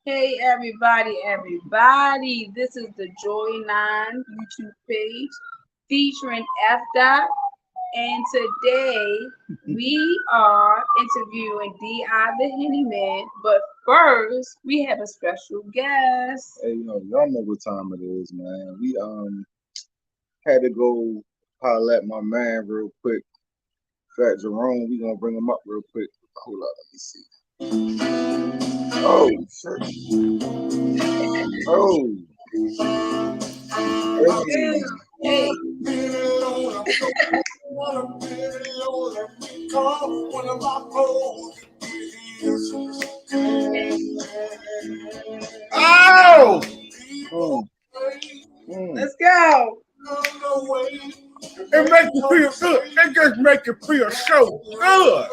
Hey everybody. This is the Joy 9 YouTube page featuring F Dot. And today we are interviewing D.I. the Hennyman. But first, we have a special guest. Hey, y'all know what time it is, man. We had to go holler at my man real quick. Fat Jerome, we gonna bring him up real quick. Hold up, let me see. Oh shit. Oh. Hey. Hey. Oh! Let's go. It makes you feel good. It just makes you feel so good.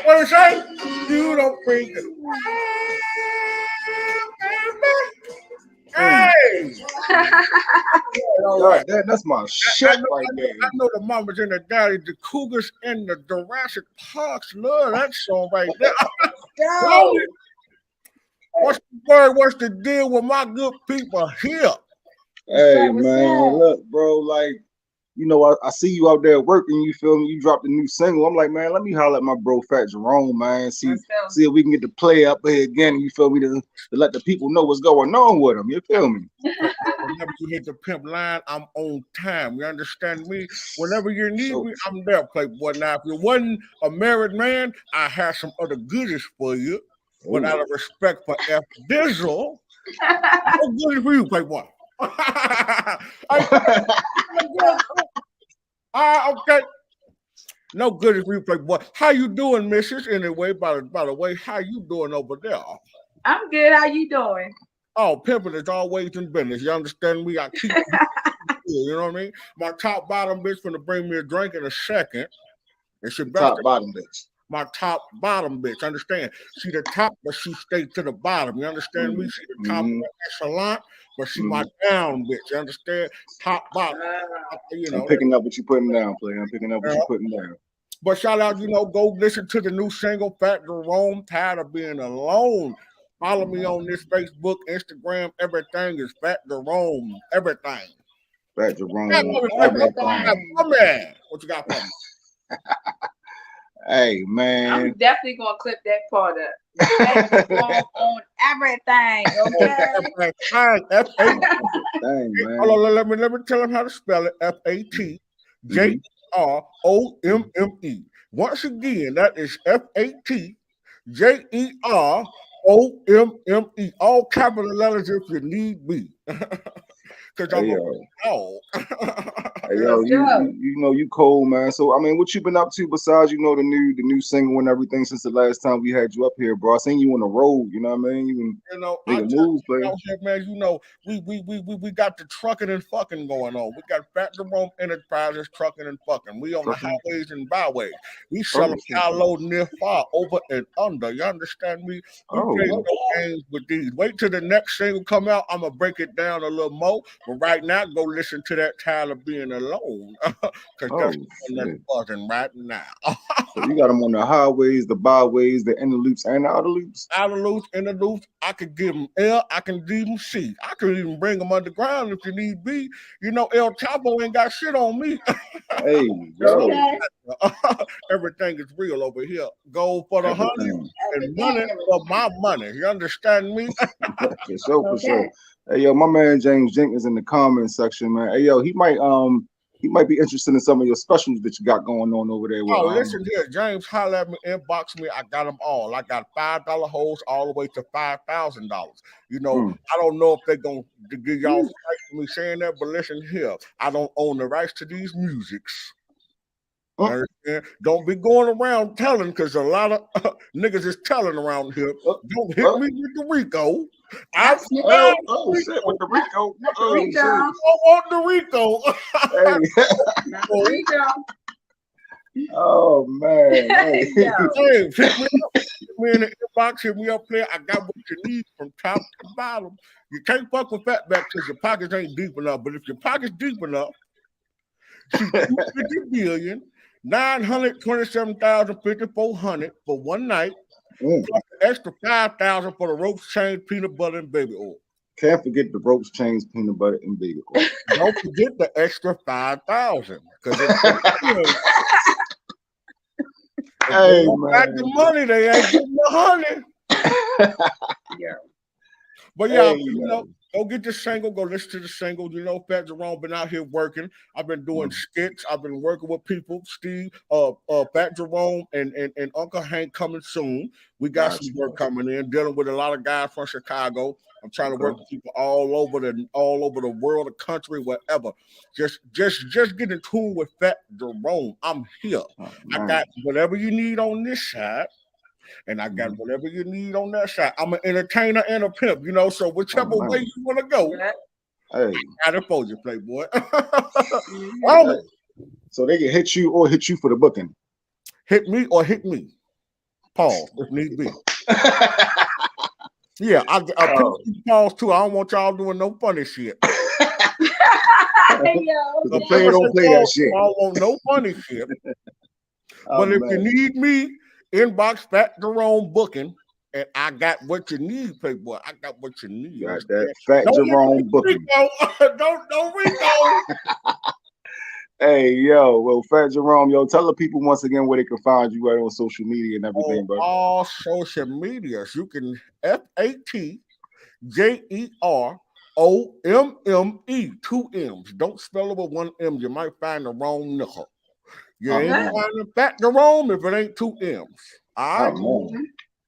What it say? You don't think it. Hey! God, that's my shit right there. I know the mamas and the daddies, the cougars and the Jurassic Parks love that song right there. What's the word? What's the deal with my good people here? Hey man, look, bro, like, I see you out there working, you feel me? You dropped a new single. I'm like, man, let me holler at my bro Fat Jerome, man. See if we can get the play up here again, you feel me, to let the people know what's going on with them, you feel me? Whenever you hit the pimp line, I'm on time. You understand me? Whenever you need me, I'm there, Playboy. Now, if you wasn't a married man, I have some other goodies for you. But out of respect for F Dizzle, no goodies for you, Playboy. Okay. No goodies for you, Playboy. How you doing, Mrs.? Anyway, by the way, how you doing over there? I'm good. How you doing? Oh, pimping is always in business. You understand me? I keep you know what I mean? My top bottom bitch gonna bring me a drink in a second. And she top bottom bitch. My top bottom bitch. Understand? She the top, but she stayed to the bottom. You understand me? She the top echelon, but she my down bitch. You understand? Top bottom. I'm picking up what you putting down, player. I'm picking up what you putting down. But shout out, go listen to the new single, Fat Jerome, Tired of Being Alone. Follow me on this Facebook, Instagram, everything is Fat Jerome, everything. Fat Jerome, everything. What you got for me? Hey, man. I'm definitely going to clip that part up. Fat Jerome on everything, okay? F-A-T. Hold on, let me tell him how to spell it. F-A-T. Jerome. Once again, that is F-A-T. Jerome. All capital letters if you need me. Because I'm a dog. Hey, yo, you cold, man. So I mean, what you been up to besides the new single and everything since the last time we had you up here, bro? I seen you on the road. You know what I mean? You making moves, player. Man, we got the trucking and fucking going on. We got Fat Jerome Enterprises trucking and fucking. We on the highways and byways. We selling high, low, near, far, over and under. You understand me? We play no games with these. Wait till the next single come out. I'm gonna break it down a little more. But right now, go listen to that Tired of Being Alone. Because that's buzzing right now. So you got them on the highways, the byways, the inner loops, and the outer loops? Outer loops, inner loops. I could give them L. I can give them C. I could even bring them underground if you need B. El Chapo ain't got shit on me. Hey, yo. Everything is real over here. Gold for the honey and money for my money. You understand me? For sure. Hey, yo, my man James Jenkins in the comments section, man. Hey, yo, he might be interested in some of your specials that you got going on over there. Listen here, James, holler at me, inbox me. I got them all. I got $5 holes all the way to $5,000. I don't know if they're gonna give y'all fight for me saying that, but listen here, I don't own the rights to these musics. Don't be going around telling, because a lot of niggas is telling around here. Don't hit me with the Rico. Shit, with the Rico. I don't want the Rico. Oh man. Hey, hit me in the inbox, hit me up there. I got what you need from top to bottom. You can't fuck with Fatback because your pockets ain't deep enough. But if your pocket's deep enough, See, 250 billion, 927,500 for one night, plus the extra 5,000 for the ropes, chains, peanut butter, and baby oil. Can't forget the ropes, chains, peanut butter, and baby oil. Don't forget the extra 5,000 because hey, man, got the money, they ain't getting the honey. Yeah. But yeah, go get the single, go listen to the single. You know, Fat Jerome been out here working. I've been doing skits. I've been working with people. Steve, Fat Jerome and Uncle Hank coming soon. We got some work coming in, dealing with a lot of guys from Chicago. I'm trying to work with people all over the world, the country, wherever. Just get in tune with Fat Jerome. I'm here. I got whatever you need on this side. And I got whatever you need on that side. I'm an entertainer and a pimp, you know. So whichever way you want to go, I got it for you, Playboy. So they can hit you or hit you for the booking. Hit me or hit me. Pause if need be. Yeah, I pause too. I don't want y'all doing no funny shit. The player don't play that shit. I don't want no funny shit. But if you need me, inbox Fat Jerome booking, and I got what you need, Playboy. I got what you need. Got that Fat Jerome booking. Don't Rico. Hey, yo, well, Fat Jerome, yo, tell the people once again where they can find you right on social media and everything, bro. All social medias. You can FATJEROMME, 2 M's. Don't spell it with 1 M. You might find the wrong nickel. You ain't finding Fat Jerome if it ain't 2 M's. All right.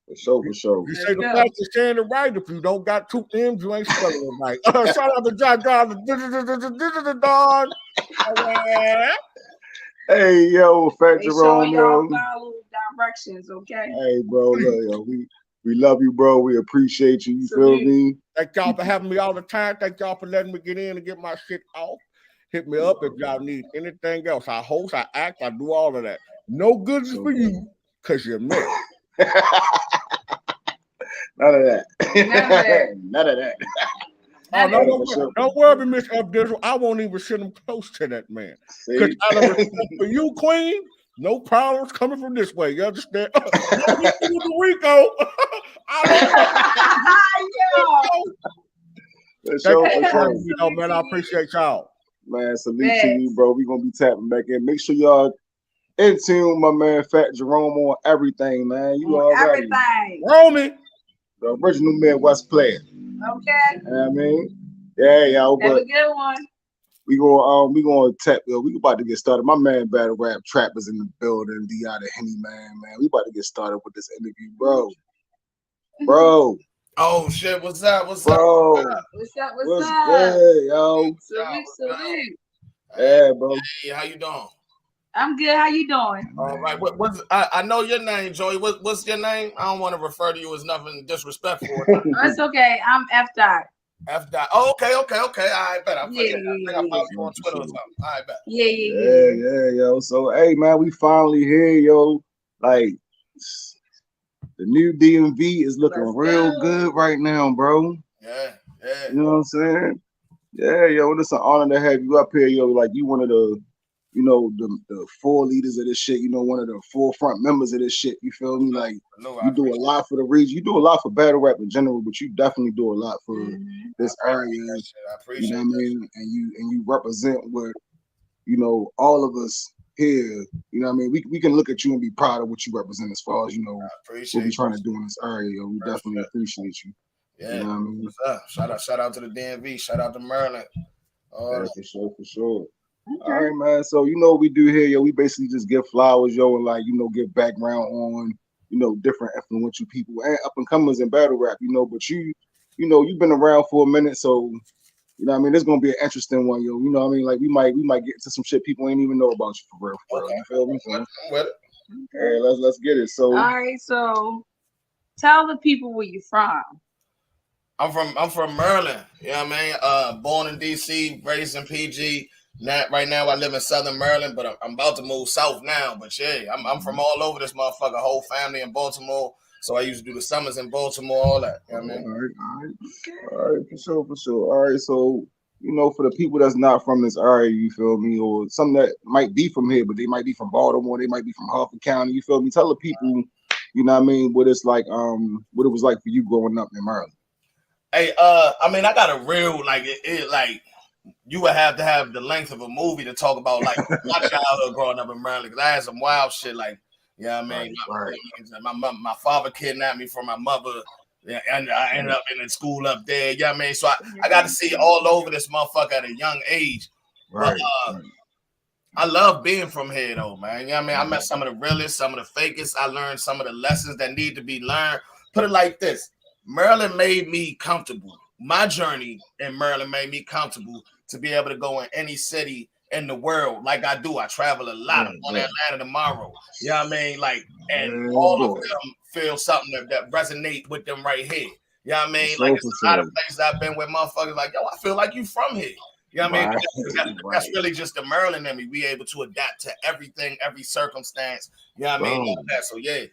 For sure. You say the fact you're saying it right. If you don't got 2 M's, you ain't spelling it right. Shout out to John Don. Hey, yo, Fat Jerome, yo. Follow directions, okay? Hey, bro, yo, we love you, bro. We appreciate you. You feel me? Thank y'all for having me all the time. Thank y'all for letting me get in and get my shit off. Hit me up if y'all need anything else. I host, I act, I do all of that. No goods for you because you're married. None of that. None of that. Don't worry, Miss Abdizzle. I won't even send them close to that man. Because out of respect for you, Queen, no problems coming from this way. You understand? Rico. Man, I appreciate y'all. Man, salute to you, bro. We're going to be tapping back in. Make sure y'all in tune, my man, Fat Jerome, on everything, man. You already. Everything. Romy. The original Midwest player. Okay. You know what I mean? Yeah, yo. Have a good one. We gonna tap. We about to get started. My man, Battle Rap Trap is in the building. The Hennyman, man. We about to get started with this interview, bro. Oh shit! What's up? Bro. What's up? What's good, yo? Salute. Yeah, bro. Hey, how you doing? I'm good. How you doing? All right. I know your name, Joey. What's your name? I don't want to refer to you as nothing disrespectful. It's okay. I'm F. Dot. F. Dot. Oh, okay. All right, bet. I think I follow you on Twitter or something. All right, bet. Yeah, yo. So, hey, man, we finally here, yo. Like, the new DMV is looking real good right now, bro. Yeah. You know what I'm saying? Yeah, yo. It's an honor to have you up here, yo. Like, you one of the, you know, the 4 leaders of this shit, you know, one of the forefront members of this shit, you feel me? Like, you do a lot for the region, you do a lot for battle rap in general, but you definitely do a lot for this area. I appreciate you know what I mean? And you represent what, you know, all of us here, you know what I mean? We can look at you and be proud of what you represent as far as, you know, what we're trying to do in this area. Yo. We definitely appreciate you. Yeah. You know what I mean? What's up? Shout out to the DMV, shout out to Maryland. Yeah, for sure. Okay. All right, man. So you know what we do here, yo. We basically just give flowers, yo, and like, you know, give background on, you know, different influential people and up and comers in battle rap, you know. But you know, you've been around for a minute, so you know what I mean, it's gonna be an interesting one, yo. You know what I mean? Like we might get into some shit people ain't even know about you for real. Okay. You feel me? So, I'm with it. Okay, let's get it. So all right, so tell the people where you're from. I'm from Maryland. You know what I mean? Born in DC, raised in PG. Right now I live in Southern Maryland, but I'm about to move south now. But yeah, I'm from all over this motherfucker. Whole family in Baltimore. So I used to do the summers in Baltimore, all that. You know what I mean? All right, for sure. All right, so you know, for the people that's not from this area, you feel me, or some that might be from here, but they might be from Baltimore, they might be from Harford County, you feel me? Tell the people, you know what I mean, what it's like, what it was like for you growing up in Maryland. Hey, I mean, I got a real like like you would have to have the length of a movie to talk about like my childhood growing up in Maryland because I had some wild shit like I mean, Right. my father kidnapped me from my mother. Yeah, and I ended up in the school up there. I mean, so I got to see all over this motherfucker at a young age. But I love being from here though, man. I mean, I met some of the realest, some of the fakest. I learned some of the lessons that need to be learned. Put it like this: Maryland made me comfortable. My journey in Maryland made me comfortable to be able to go in any city in the world like I do. I travel a lot. I'm going to Atlanta tomorrow. You know what I mean? Like, and all of them feel something that resonate with them right here. You know what I mean? Like, it's a lot of places I've been with motherfuckers like, yo, I feel like you from here. You know what I mean? That's really just the Maryland in me. We able to adapt to everything, every circumstance. You know what I mean? All that. So, yeah.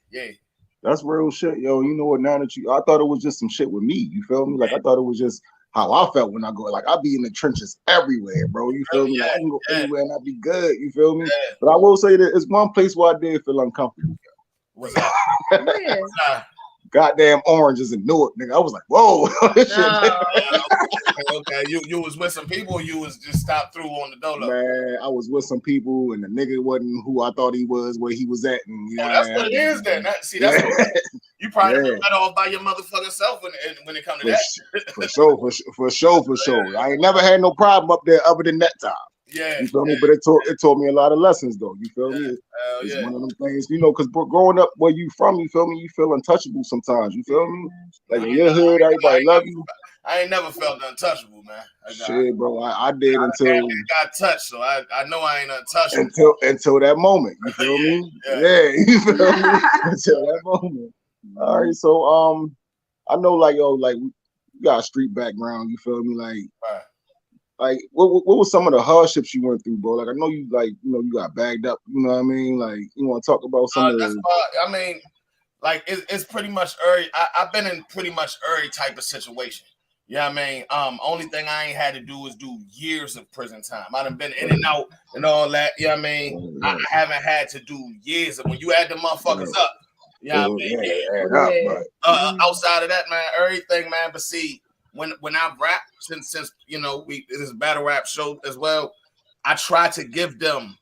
That's real shit, yo. You know what? Now that I thought it was just some shit with me. You feel me? Like I thought it was just how I felt when I go. Like I be in the trenches everywhere, bro. You feel me? Like I can go anywhere and I be good. You feel me? But I will say that it's one place where I did feel uncomfortable. What's that? Goddamn oranges in Newark, nigga. I was like, whoa. Okay. You was with some people, or you was just stopped through on the dolo? Man, I was with some people, and the nigga wasn't who I thought he was, where he was at. And that's what it is then. That's you probably been better off by your motherfucking self when it comes to that. For sure. I ain't never had no problem up there other than that time. Yeah, you feel me? But it taught me a lot of lessons, though. You feel me? It's one of them things, you know, because growing up where you from, you feel me? You feel untouchable sometimes. You feel me? Like in your hood, everybody love you. I ain't never felt untouchable, man. Shit, bro, I did until I got touched, so I know I ain't untouchable until that moment. You feel me? You feel me? Until that moment. All right, so I know, like you got a street background. You feel me? Like, what was some of the hardships you went through, bro? Like, I know you, like, you know, you got bagged up. You know what I mean? Like, you want to talk about some of the... I mean, like, it's pretty much every... I've been in pretty much every type of situation. You know what I mean? Only thing I ain't had to do is do years of prison time. I done been in and out and all that. You know what I mean? I haven't had to do years of... When you add the motherfuckers up, you know what I mean? Outside of that, man, everything, man. But see... When I rap, since you know this is a battle rap show as well, I try to give them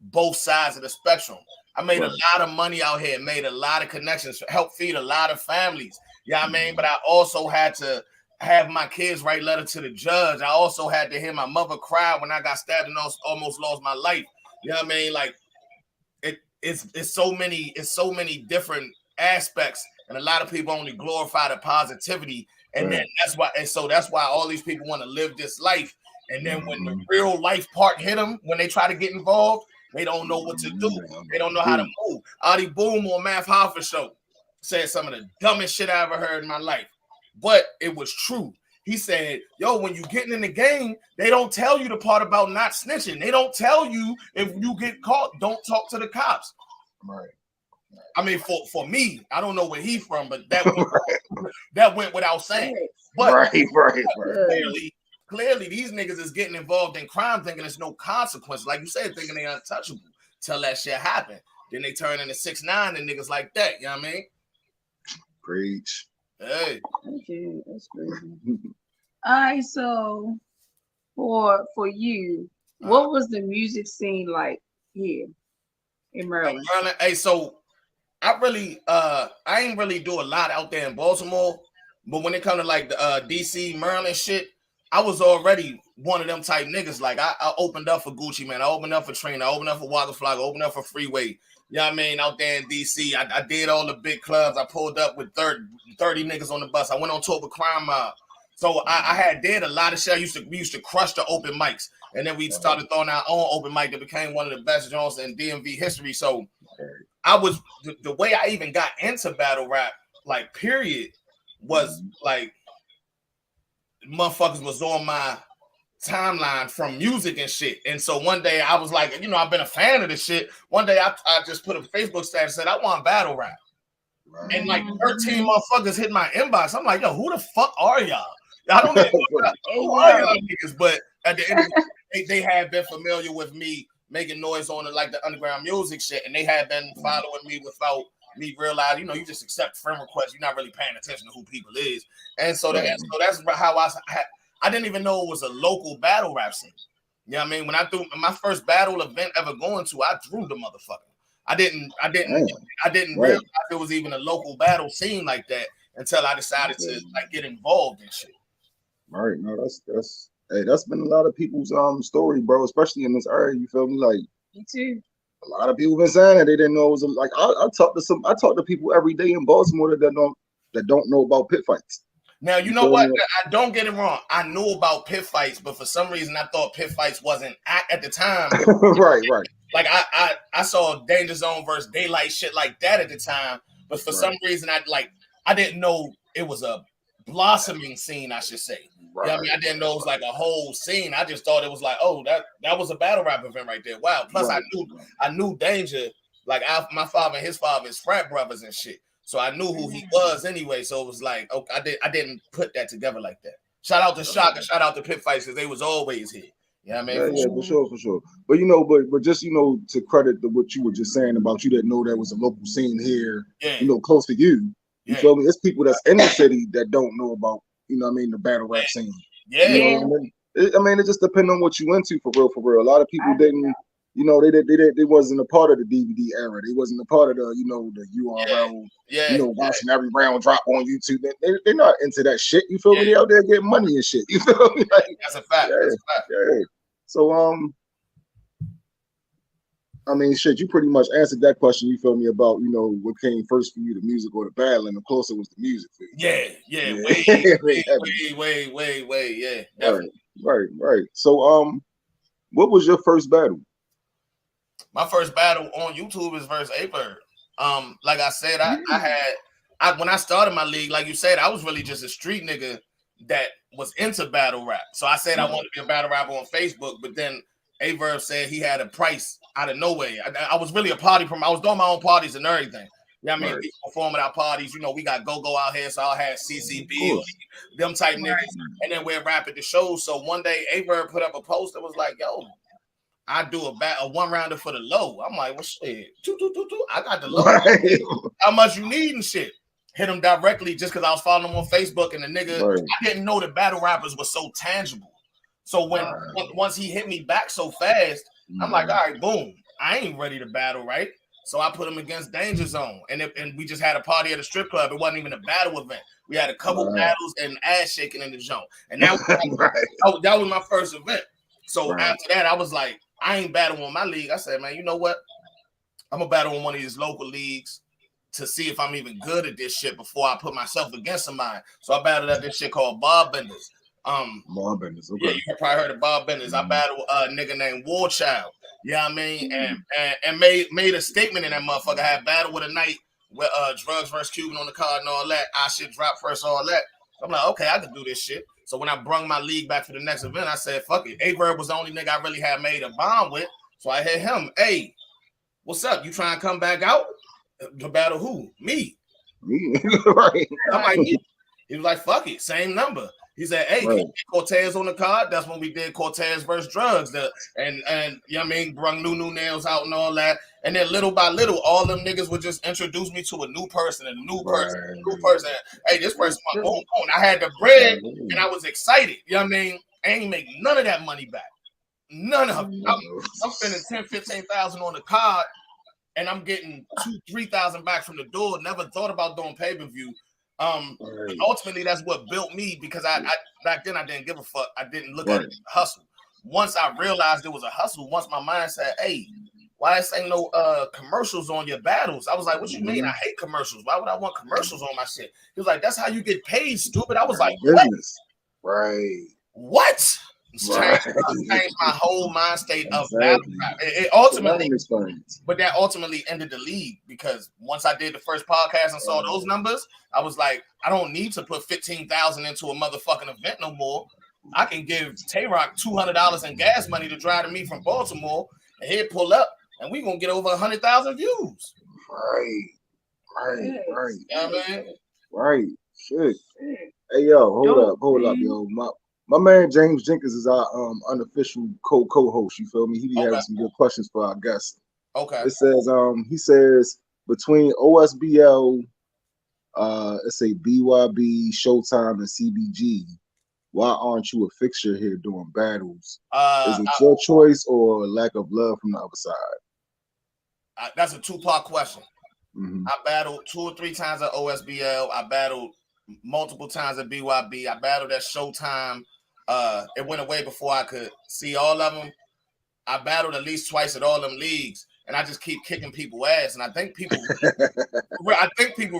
both sides of the spectrum. I made a lot of money out here, made a lot of connections, helped feed a lot of families. You know what I mean? But I also had to have my kids write letter to the judge. I also had to hear my mother cry when I got stabbed and almost lost my life. You know what I mean? Like it's so many different aspects, and a lot of people only glorify the positivity. And then that's why all these people want to live this life. And then when the real life part hit them, when they try to get involved, they don't know what to do. They don't know how to move. Adi Boom on Math Hoffa show said some of the dumbest shit I ever heard in my life. But it was true. He said, yo, when you getting in the game, they don't tell you the part about not snitching. They don't tell you if you get caught, don't talk to the cops. Right. I mean, for me, I don't know where he's from, but that went without saying. But clearly, these niggas is getting involved in crime thinking there's no consequence. Like you said, thinking they untouchable till that shit happen. Then they turn into 6ix9ine and niggas like that. You know what I mean? Preach. Hey. Okay, that's crazy. All right, so for you, what was the music scene like here in Maryland? Hey, so I ain't really do a lot out there in Baltimore, but when it comes to like the DC, Maryland shit, I was already one of them type niggas. Like I opened up for Gucci Mane, I opened up for Trina, I opened up for Waka Flocka, I opened up for Freeway. You know what I mean? Out there in DC, I did all the big clubs. I pulled up with 30 niggas on the bus. I went on tour with Crime Mob. So I did a lot of shit. We used to crush the open mics, and then we started throwing our own open mic that became one of the best joints in DMV history. So I was the way I even got into battle rap, like period, was like motherfuckers was on my timeline from music and shit. And so one day I was like, you know, I've been a fan of this shit. One day I just put a Facebook status, said I want battle rap. And like 13 motherfuckers hit my inbox. I'm like, yo, who the fuck are y'all? I don't even know Hey, who are yo. y'all niggas, but at the end of the day, they have been familiar with me making noise on like the underground music shit, and they have been following me without me realize, you know, you just accept friend requests. You're not really paying attention to who people is, and so that's how I didn't even know it was a local battle rap scene. You know what I mean? When I threw my first battle event ever going to, I drew the motherfucker. I didn't realize it was even a local battle scene like that until I decided to like get involved in shit. Right. No, that's been a lot of people's story, bro, especially in this area. You feel me? Like Me too. a lot of people been saying that they didn't know it was like I talk to people every day in Baltimore that don't know about pit fights. Now you know what? I don't get it wrong. I knew about pit fights, but for some reason I thought pit fights wasn't at the time. right. Like I saw Danger Zone versus Daylight shit like that at the time, but for some reason I didn't know it was a blossoming scene, I should say. Right. Yeah, I mean, I didn't know it was like a whole scene. I just thought it was like, oh, that was a battle rap event right there. Wow. Plus, I knew Danger. Like my father and his father is frat brothers and shit, so I knew who he was anyway. So it was like, okay, I didn't put that together like that. Shout out to Shock and shout out to Pit Fights because they was always here. You know what I mean? Yeah, for sure. But you know, but just to credit what you were just saying about you didn't know there was a local scene here, close to you. You feel me? It's people that's in the city that don't know about, the battle rap scene. Yeah. I mean, it just depends on what you into for real. A lot of people didn't, they wasn't a part of the DVD era. They wasn't a part of the, the URL, watching every round drop on YouTube. They're not into that shit. You feel me? They out there getting money and shit. You feel me? Like, that's a fact. Yeah. So, I mean, shit, you pretty much answered that question, you feel me, about, what came first for you, the music or the battle, and of course it was the music for you. Way, yeah. Definitely. Right. So, what was your first battle? My first battle on YouTube is versus A-Bird. Like I said, when I started my league, like you said, I was really just a street nigga that was into battle rap. So I said I wanted to be a battle rapper on Facebook, but then A-Verb said he had a price out of nowhere. I was really a party from. I was doing my own parties and everything. Yeah, you know I mean, we performing our parties. We got Go-Go out here, so I had CCB, them type niggas, and then we're rapping the shows. So one day, A-Verb put up a post that was like, "Yo, I do a one rounder for the low." I'm like, "Well, shit, I got the low. How much you need and shit?" Hit him directly just because I was following him on Facebook, and the nigga, I didn't know that battle rappers were so tangible. So once he hit me back so fast, I'm like, all right, boom, I ain't ready to battle, right? So I put him against Danger Zone, and we just had a party at a strip club. It wasn't even a battle event. We had a couple battles and ass shaking in the zone, and that was my first event. So after that, I was like, I ain't battling on my league. I said, man, you know what? I'm gonna battle on one of these local leagues to see if I'm even good at this shit before I put myself against somebody. So I battled at this shit called Bob Benders. Bob Benders, okay. Yeah, you probably heard of Bob Benders. I battled a nigga named War Child. You know what I mean? And made a statement in that motherfucker. I had battle with a night with drugs versus Cuban on the card and all that. I shit drop first, all that. So I'm like, okay, I can do this shit. So when I brung my league back for the next event, I said, fuck it. A-Verb was the only nigga I really had made a bond with. So I hit him. Hey, what's up? You trying to come back out? To battle who? Me. Right. I'm like, me. He was like, fuck it, same number. He said, hey, can you get Cortez on the card? That's when we did Cortez versus Drugs. And you know what I mean, brung new nails out and all that. And then little by little, all them niggas would just introduce me to a new person and a new person, and a new person. Hey, this person went boom. I had the bread and I was excited. You know what I mean? I ain't make none of that money back. None of it. I'm spending 10, 15,000 on the card. And I'm getting 2,000-3,000 back from the door. Never thought about doing pay-per-view. Ultimately, that's what built me because I back then I didn't give a fuck. I didn't look at it as a hustle. Once I realized it was a hustle, once my mind said, "Hey, why this ain't no commercials on your battles?" I was like, "What you mean? I hate commercials. Why would I want commercials on my shit?" He was like, "That's how you get paid, stupid." I was like, "What?" What? Changed my whole mind state of battle rap. It ultimately, but that ultimately ended the league because once I did the first podcast and saw those numbers, I was like, I don't need to put 15,000 into a motherfucking event no more. I can give Tay-Rock $200 in gas money to drive to me from Baltimore, and he'd pull up, and we gonna get over 100,000 views. Right. You know what I mean? Right. Shit. Hey yo, hold up, man. yo. My man James Jenkins is our unofficial co-host. You feel me? He be having some good questions for our guests. Okay. It says he says between OSBL, let's say BYB, Showtime, and CBG, why aren't you a fixture here doing battles? Is it your choice or lack of love from the other side? That's a two-part question. Mm-hmm. I battled 2 or 3 times at OSBL. I battled multiple times at BYB. I battled at Showtime. It went away before I could see all of them. I battled at least twice at all them leagues, and I just keep kicking people ass. And I think people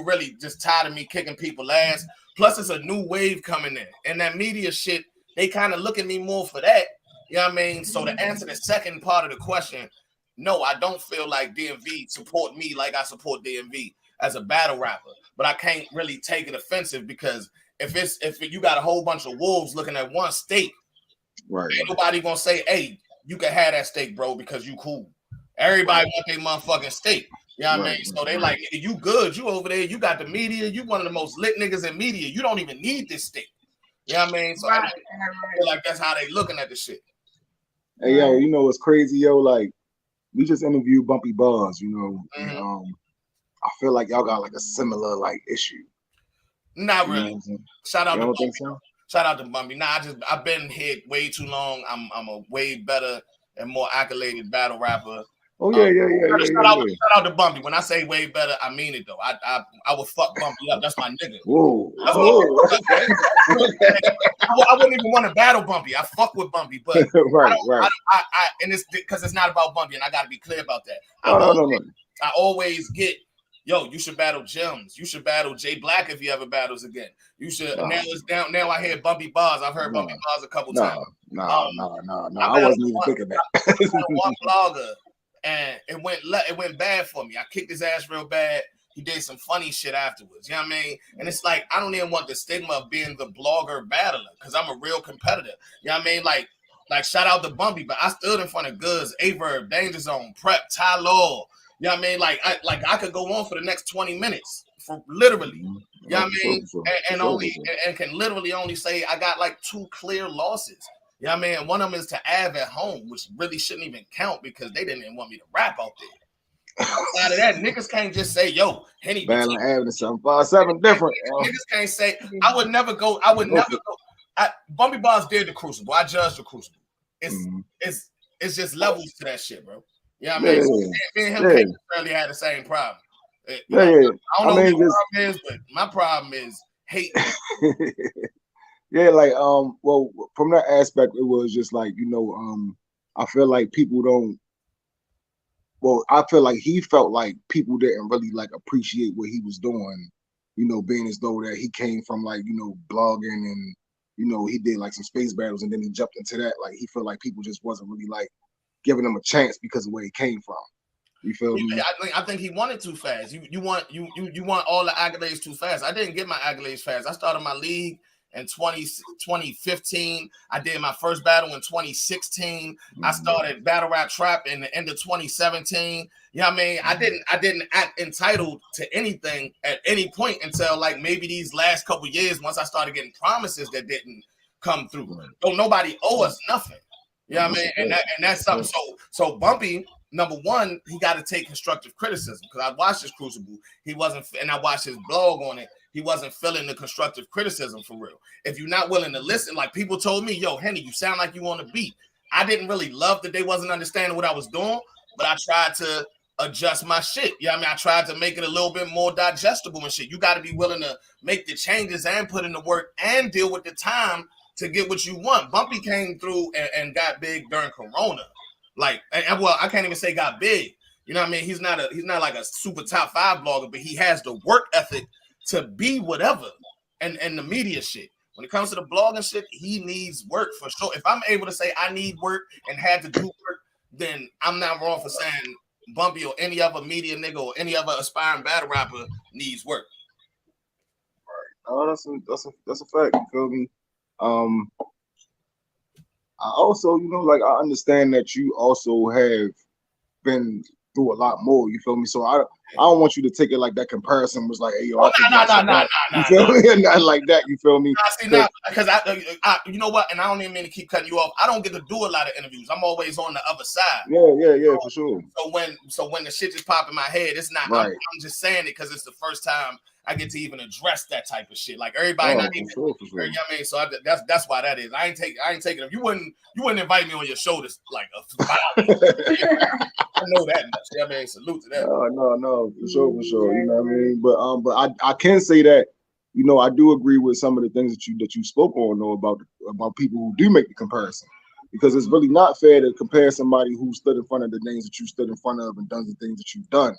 really just tired of me kicking people ass. Plus, it's a new wave coming in, and that media shit, they kind of look at me more for that. You know what I mean? So to answer the second part of the question, no, I don't feel like DMV support me like I support DMV as a battle rapper. But I can't really take it offensive because if you got a whole bunch of wolves looking at one steak, right, ain't nobody gonna say, hey, you can have that steak, bro, because you cool. Everybody want their motherfucking steak. You know what I mean? So they like, you good, you over there, you got the media, you one of the most lit niggas in media. You don't even need this steak. You know what I mean? So I feel like that's how they looking at the shit. Hey yo, you know what's crazy, yo? Like, we just interviewed Bumpy Buzz, you know, and I feel like y'all got like a similar like issue. Not really. Shout out to Bumpy. So? Shout out to Bumpy. Nah, I've been here way too long. I'm a way better and more accoladed battle rapper. Oh yeah. Shout out to Bumpy. When I say way better, I mean it though. I would fuck Bumpy up. That's my nigga. Whoa. Okay. I wouldn't even want to battle Bumpy. I fuck with Bumpy, but right. I and it's because it's not about Bumpy, and I got to be clear about that. No. I always get, yo, you should battle Gems. You should battle Jay Black if he ever battles again. You should. Now it's down. Now I hear Bumpy Bars. I've heard Bumpy Bars a couple times. No. I wasn't even thinking that. One blogger, and it went bad for me. I kicked his ass real bad. He did some funny shit afterwards. You know what I mean? And it's like, I don't even want the stigma of being the blogger battler because I'm a real competitor. You know what I mean? Like shout out to Bumpy, but I stood in front of Goods, Averb, Danger Zone, Prep, Ty Law. You know what I mean? Like I could go on for the next 20 minutes for literally. You know what I mean? And can literally only say I got like 2 clear losses. You know what I mean? And one of them is to Av at home, which really shouldn't even count because they didn't even want me to rap out there. Outside of that, niggas can't just say, yo, Henny. Battling Avenue 757 different. Niggas can't say, I would never go. Bumpy Bars did the Crucible. I judged the Crucible. It's just levels to that shit, bro. You know what I mean? So me and him can't necessarily have the same problem. I don't know what your problem is, but my problem is hate. Yeah, like well, from that aspect, it was just like, you know, I feel like people don't. Well, I feel like he felt like people didn't really like appreciate what he was doing, you know, being as though that he came from like, you know, blogging and, you know, he did like some space battles and then he jumped into that. Like he felt like people just wasn't really like giving him a chance because of where he came from. You feel me? I think he wanted too fast. You want all the accolades too fast. I didn't get my accolades fast. I started my league in 2015. I did my first battle in 2016. I started Battle Rap Trap in the end of 2017. You know what I mean? I didn't act entitled to anything at any point until like maybe these last couple years once I started getting promises that didn't come through. Don't nobody owe us nothing. You know what I mean? And that's something. So Bumpy, number one, he got to take constructive criticism because I watched his Crucible. He wasn't, and I watched his blog on it. He wasn't feeling the constructive criticism for real. If you're not willing to listen, like people told me, yo, Henny, you sound like you on a beat. I didn't really love that they wasn't understanding what I was doing, but I tried to adjust my shit. You know what I mean? I tried to make it a little bit more digestible and shit. You got to be willing to make the changes and put in the work and deal with the time to get what you want. Bumpy came through and got big during Corona. Like, and well, I can't even say got big. You know what I mean? He's not like a super top 5 blogger, but he has the work ethic to be whatever and the media shit. When it comes to the blogging shit, he needs work for sure. If I'm able to say I need work and had to do work, then I'm not wrong for saying Bumpy or any other media nigga or any other aspiring battle rapper needs work. Right. Oh, that's a fact. You feel me? I also, you know, like I understand that you also have been through a lot more. You feel me? So I don't want you to take it like that comparison was like, hey yo, Oh, you feel me? Not like that. You feel me? See now, because I, you know what? And I don't even mean to keep cutting you off. I don't get to do a lot of interviews. I'm always on the other side. Yeah, for sure. So when the shit just pop in my head, it's not. Right. I'm just saying it because it's the first time I get to even address that type of shit. Like everybody, not even. For sure. You know what I mean? So that's why that is. I ain't taking them. You wouldn't invite me on your show to like a I know that much. You know what I mean? Salute to that. No, for sure. You know what I mean? But I can say that, you know, I do agree with some of the things that you spoke on though about people who do make the comparison. Because it's really not fair to compare somebody who stood in front of the names that you stood in front of and done the things that you've done.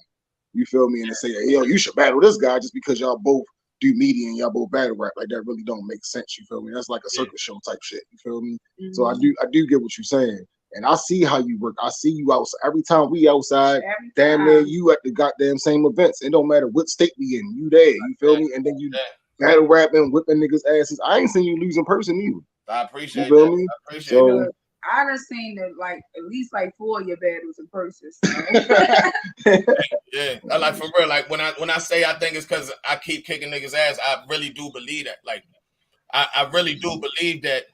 You feel me? And to say, hey, yo, you should battle this guy just because y'all both do media and y'all both battle rap. Like that really don't make sense. You feel me? That's like a circus show type shit. You feel me? Mm-hmm. So I do get what you're saying. And I see how you work. I see you outside. Every time we outside, damn near you at the goddamn same events. It don't matter what state we in. You there. You feel me? And then you battle rapping, whipping niggas' asses. I ain't seen you lose in person either. I appreciate you feel that. Me? I appreciate that. I done seen it like at least like 4 of your battles in person. So. Yeah, I like for real. Like when I say I think it's because I keep kicking niggas' ass, I really do believe that. Like I really do believe that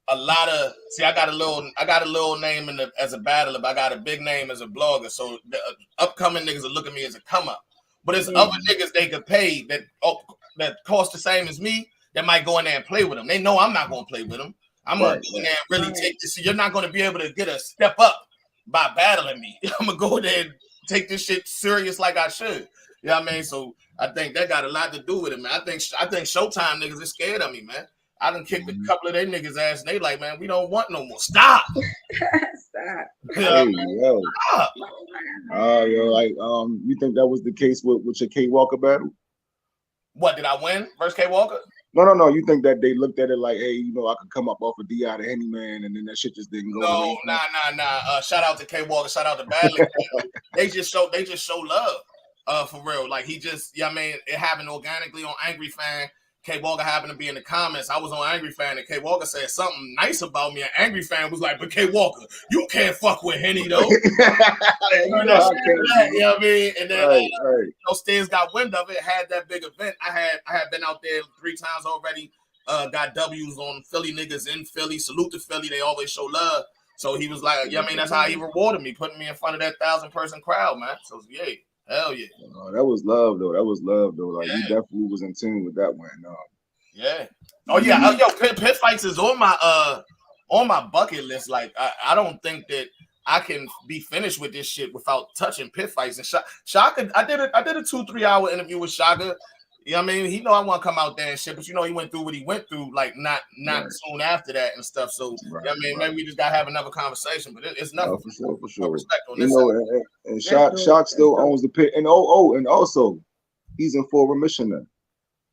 a lot of I got a little name as a battler, but I got a big name as a blogger. So the upcoming niggas will look at me as a come up. But there's other niggas they could pay that cost the same as me that might go in there and play with them. They know I'm not gonna play with them. I'm gonna go in there and really take this. So you're not gonna be able to get a step up by battling me. I'm gonna go there and take this shit serious like I should. You know what I mean? So I think that got a lot to do with it, man. I think Showtime niggas is scared of me, man. I done kicked a couple of their niggas' ass, and they like, man, we don't want no more. Stop. Stop. Hey, yo. Stop. Yo, like, you think that was the case with your K Walker battle? What, did I win versus K Walker? No. You think that they looked at it like, hey, you know, I could come up off of D.I. to Hennyman, and then that shit just didn't go. No, nah. Shout out to K Walker. Shout out to Badly. They just show love. For real. Like he just, I mean, it happened organically on Angry Fan. K Walker happened to be in the comments. I was on Angry Fan, and K Walker said something nice about me. And Angry Fan was like, "But K Walker, you can't fuck with Henny though." You know what I mean? And then Stiz got wind of it. Had that big event. I had been out there 3 times already. Got W's on Philly niggas in Philly. Salute to Philly. They always show love. So he was like, I mean, that's how he rewarded me, putting me in front of that 1,000-person crowd, man. So yeah. Hell yeah. That was love though. Like you definitely was in tune with that one. Yeah. Oh yeah. Yo, pit fights is on my bucket list. Like I don't think that I can be finished with this shit without touching pit fights. And Shaka, I did a 2-3 hour interview with Shaka. You know what I mean? He know I want to come out there and shit, but you know he went through what he went through, like not soon after that and stuff. So you know what I mean, maybe we just gotta have another conversation. But it's nothing. For sure. Respect on you this know, and Shock still owns the pit, and also he's in full remission now.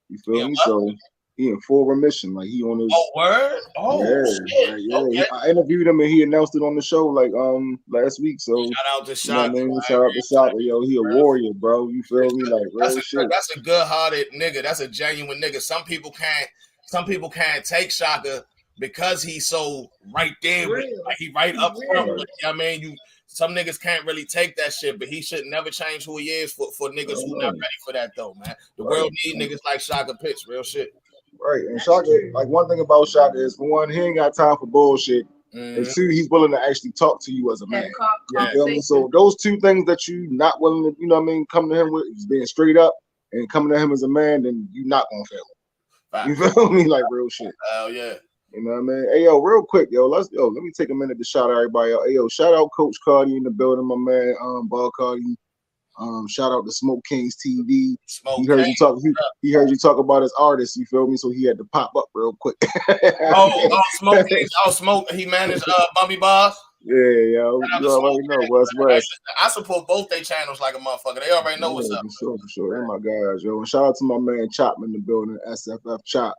You feel me? So he in full remission, like he on his. Oh word! Oh shit! Yeah. Okay. I interviewed him and he announced it on the show like last week. So shout out to Shock. You know what I mean? Shout out to Shock. Yo, he a warrior, bro. You feel me? Like real shit. That's a good-hearted nigga. That's a genuine nigga. Some people can't take Shaka because he's so right there with it. Like he right up front. You know what I mean? Some niggas can't really take that shit, but he should never change who he is for niggas who not ready for that though, man. The world need niggas like Shaka Pitts, real shit. Right, and Shaka, like one thing about Shaka is, for one, he ain't got time for bullshit, and 2, he's willing to actually talk to you as a man. You feel me? So those 2 things that you not willing to, you know what I mean, come to him with, is being straight up and coming to him as a man, then you not gonna fail him. You feel me? Like real shit. Hell yeah. You know what I mean? Hey yo, real quick, let me take a minute to shout out everybody out. Hey yo, shout out Coach Cardi in the building, my man, Ball Cardi. Shout out to Smoke Kings TV. He heard you talk about his artist, you feel me? So he had to pop up real quick. Smoke Kings. Smoke. He managed Bumby Boss. Yeah, yo. You already know West. I support both their channels like a motherfucker. They already know what's up. For sure. They're my guys, yo. And shout out to my man Chopman in the building, SFF Chop.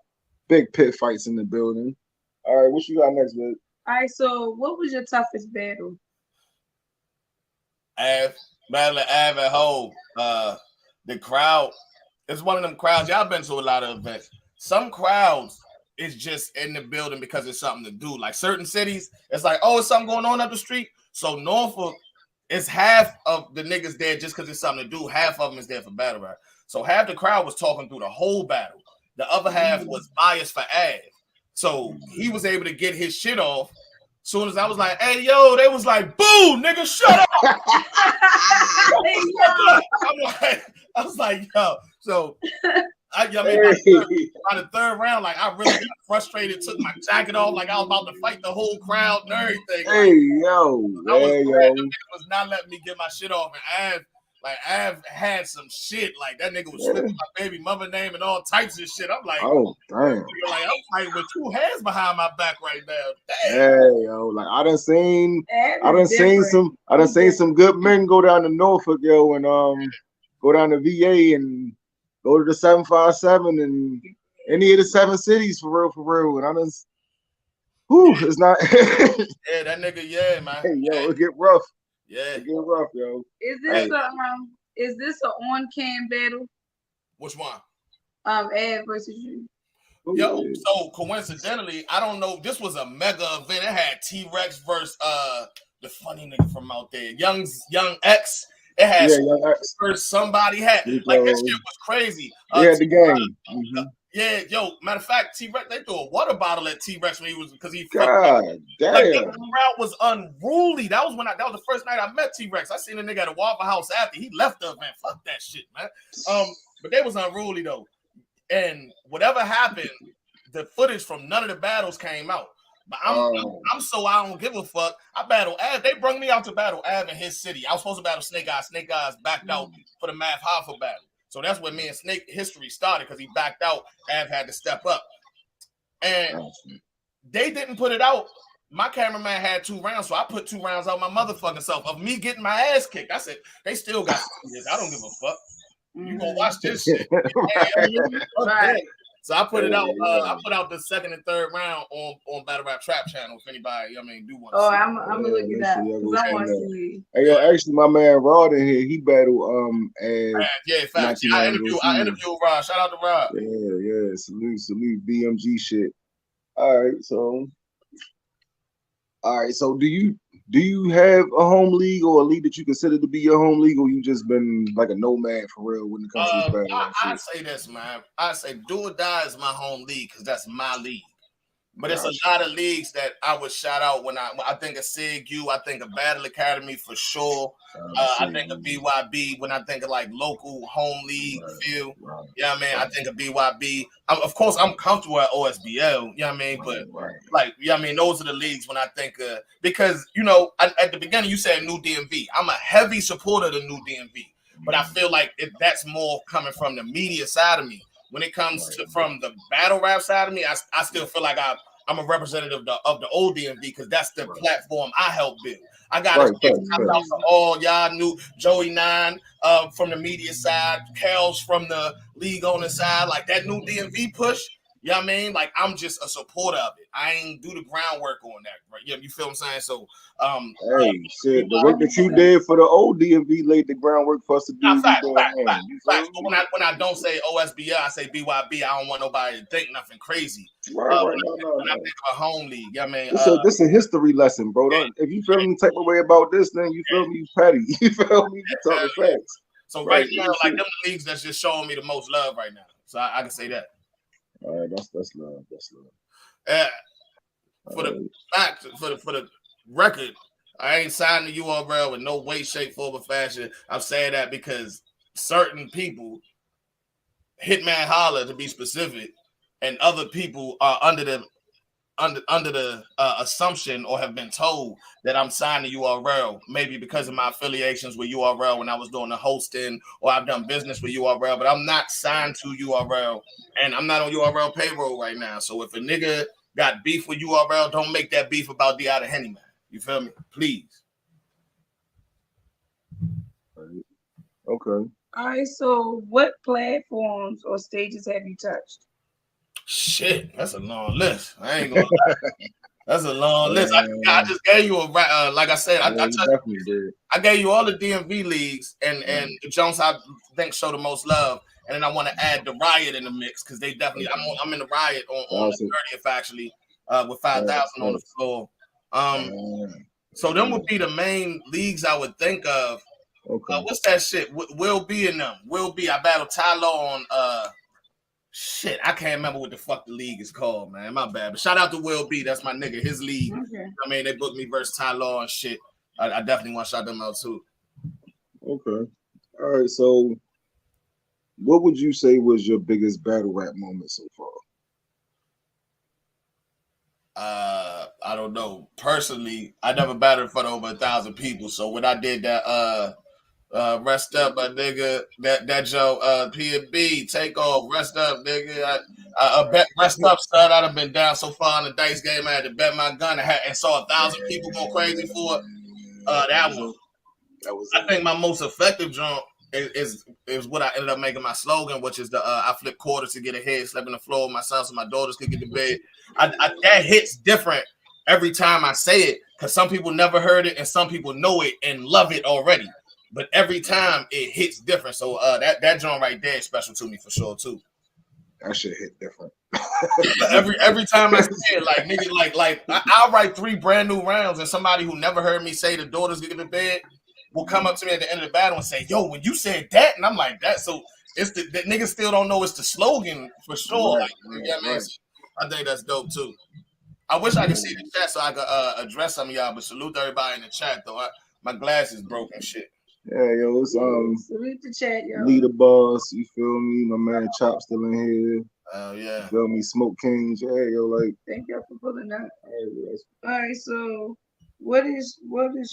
Big pit fights in the building. All right, what you got next, man? All right, so what was your toughest battle? Battle of Av at home. The crowd, it's one of them crowds. Y'all been to a lot of events. Some crowds is just in the building because it's something to do. Like certain cities, it's like, oh, it's something going on up the street. So Norfolk it's half of the niggas there just because it's something to do. Half of them is there for battle rap. So half the crowd was talking through the whole battle. The other half was biased for Av. So he was able to get his shit off. Soon as I was like, "Hey, yo," they was like, "Boo, nigga, shut up." I was like, yo. So I mean, by the third round, like I really got frustrated, took my jacket off, like I was about to fight the whole crowd and everything. Hey, like, yo, I was hey, mad. yo. That nigga was not letting me get my shit off, and I've had some shit. Like that nigga was slipping my baby mother name and all types of shit. I'm like, oh damn. Like I'm fighting with two hands behind my back right now. Damn. Hey, yo, like I done seen some good men go down to Norfolk, yo, and go down to VA and go to the 757 and any of the 7 cities for real. And I done, it's not. Yeah, that nigga, yeah, man. Hey, yo, it get rough. Yeah, it get rough, yo. Is this a on cam battle? Which one? Ed versus you. Yo, so coincidentally, I don't know. This was a mega event. It had T-Rex versus the funny nigga from out there, Young X. It had Young X versus somebody had like that shit was crazy. Yeah, the game. Yeah, yo. Matter of fact, T-Rex, they threw a water bottle at T-Rex when he God damn. Like that crowd was unruly. That was the first night I met T-Rex. I seen a nigga at a Waffle House after he left the event. Fuck that shit, man. But they was unruly though. And whatever happened, the footage from none of the battles came out. But I'm so I don't give a fuck. I battle Av. They brung me out to battle Av in his city. I was supposed to battle Snake Eyes. Snake Eyes backed out for the Math Hoffa battle. So that's when me and Snake history started because he backed out. Av had to step up. And they didn't put it out. My cameraman had 2 rounds, so I put 2 rounds out my motherfucking self of me getting my ass kicked. I said, they still got this. I don't give a fuck. You gonna watch this shit. Right. So I put it out. I put out the 2nd and 3rd round on Battle Rap Trap channel. If anybody, do want to see. I'm gonna look it up. I want to see. Hey, yo, actually, my man Rod in here, he battled facts. I interviewed Rod. Shout out to Rod. Yeah. Salute BMG shit. All right, so do you have a home league or a league that you consider to be your home league, or you just been like a nomad for real when it comes to this battle? I say this, man. I say Do or Die is my home league because that's my league. But it's a lot of leagues that I would shout out when I think of SIG-U, I think of Battle Academy for sure. I think of BYB when I think of like local home league feel. Yeah, I mean, I think of BYB. Of course, I'm comfortable at OSBL. You know what I mean? But those are the leagues when I think of because at the beginning you said New DMV. I'm a heavy supporter of the New DMV, but I feel like that's more coming from the media side of me. When it comes to from the battle rap side of me, I still feel like I'm a representative of the old DMV because that's the platform I helped build. I got to shout out to all y'all new Joey 9 from the media side, Kels from the league owner side, like that new DMV push. You know what I mean? Like I'm just a supporter of it. I ain't do the groundwork on that, right? You feel what I'm saying? So the work that you did for the old DMV laid the groundwork for us to do. Facts. But when I don't say OSBL, I say BYB. I don't want nobody to think nothing crazy. When I think of a home league, you know what I mean? This is a history lesson, bro. If you feel any type of way about this, then you feel me, you petty. You feel me? You talking facts. So right now, like them the leagues that's just showing me the most love right now. So I can say that. All right, that's love. That's love. For the record, I ain't signed the URL in no way, shape, form, or fashion. I'm saying that because certain people, Hitman Holler to be specific, and other people are under the assumption or have been told that I'm signed to URL, maybe because of my affiliations with URL when I was doing the hosting or I've done business with URL, but I'm not signed to URL and I'm not on URL payroll right now. So if a nigga got beef with URL, don't make that beef about the Hennyman. You feel me? Please. Okay. All right, so what platforms or stages have you touched? Shit, that's a long list. I ain't gonna lie. That's a long list. I just gave you a like I said, I gave you all the DMV leagues and the Jones I think show the most love. And then I want to add the Riot in the mix because they definitely I'm in the Riot on the 30th actually with 5,000 on the floor. So them would be the main leagues I would think of. Okay. What's that shit? Will be in them. Will be. I battled Ty Law on shit. I can't remember what the fuck the league is called, man. My bad. But shout out to Will B. That's my nigga. His league. Okay. I mean, they booked me versus Ty Law and shit. I definitely want to shout them out too. Okay. All right. So, what would you say was your biggest battle rap moment so far? I don't know. Personally, I never battled in front of over 1,000 people. So when I did that, rest up, my nigga, that Joe, P&B, take off, rest up, nigga. I bet rest up, son. I'd have been down so far in the dice game. I had to bet my gun and saw 1,000 people going crazy for it. That one. I think my most effective jump is what I ended up making my slogan, which is the I flip quarters to get ahead, slept on the floor with my sons so my daughters could get to bed. That hits different every time I say it because some people never heard it and some people know it and love it already. But every time it hits different. So that joint right there is special to me for sure too. That shit hit different. every time I say it, like nigga, like I'll write 3 brand new rounds and somebody who never heard me say the daughters get to bed will come up to me at the end of the battle and say, "Yo, when you said that," and I'm like, "That." So it's the niggas still don't know it's the slogan for sure. Right, Man? So I think that's dope too. I wish I could see the chat so I could address some of y'all, but salute to everybody in the chat though. My glasses broken shit. Yeah, yo, it's salute the chat, yo. Leader Boss, you feel me? My man Chop still in here. Oh yeah. You feel me? Smoke Kings. Yeah, yo, like thank y'all for pulling up. All right, so what is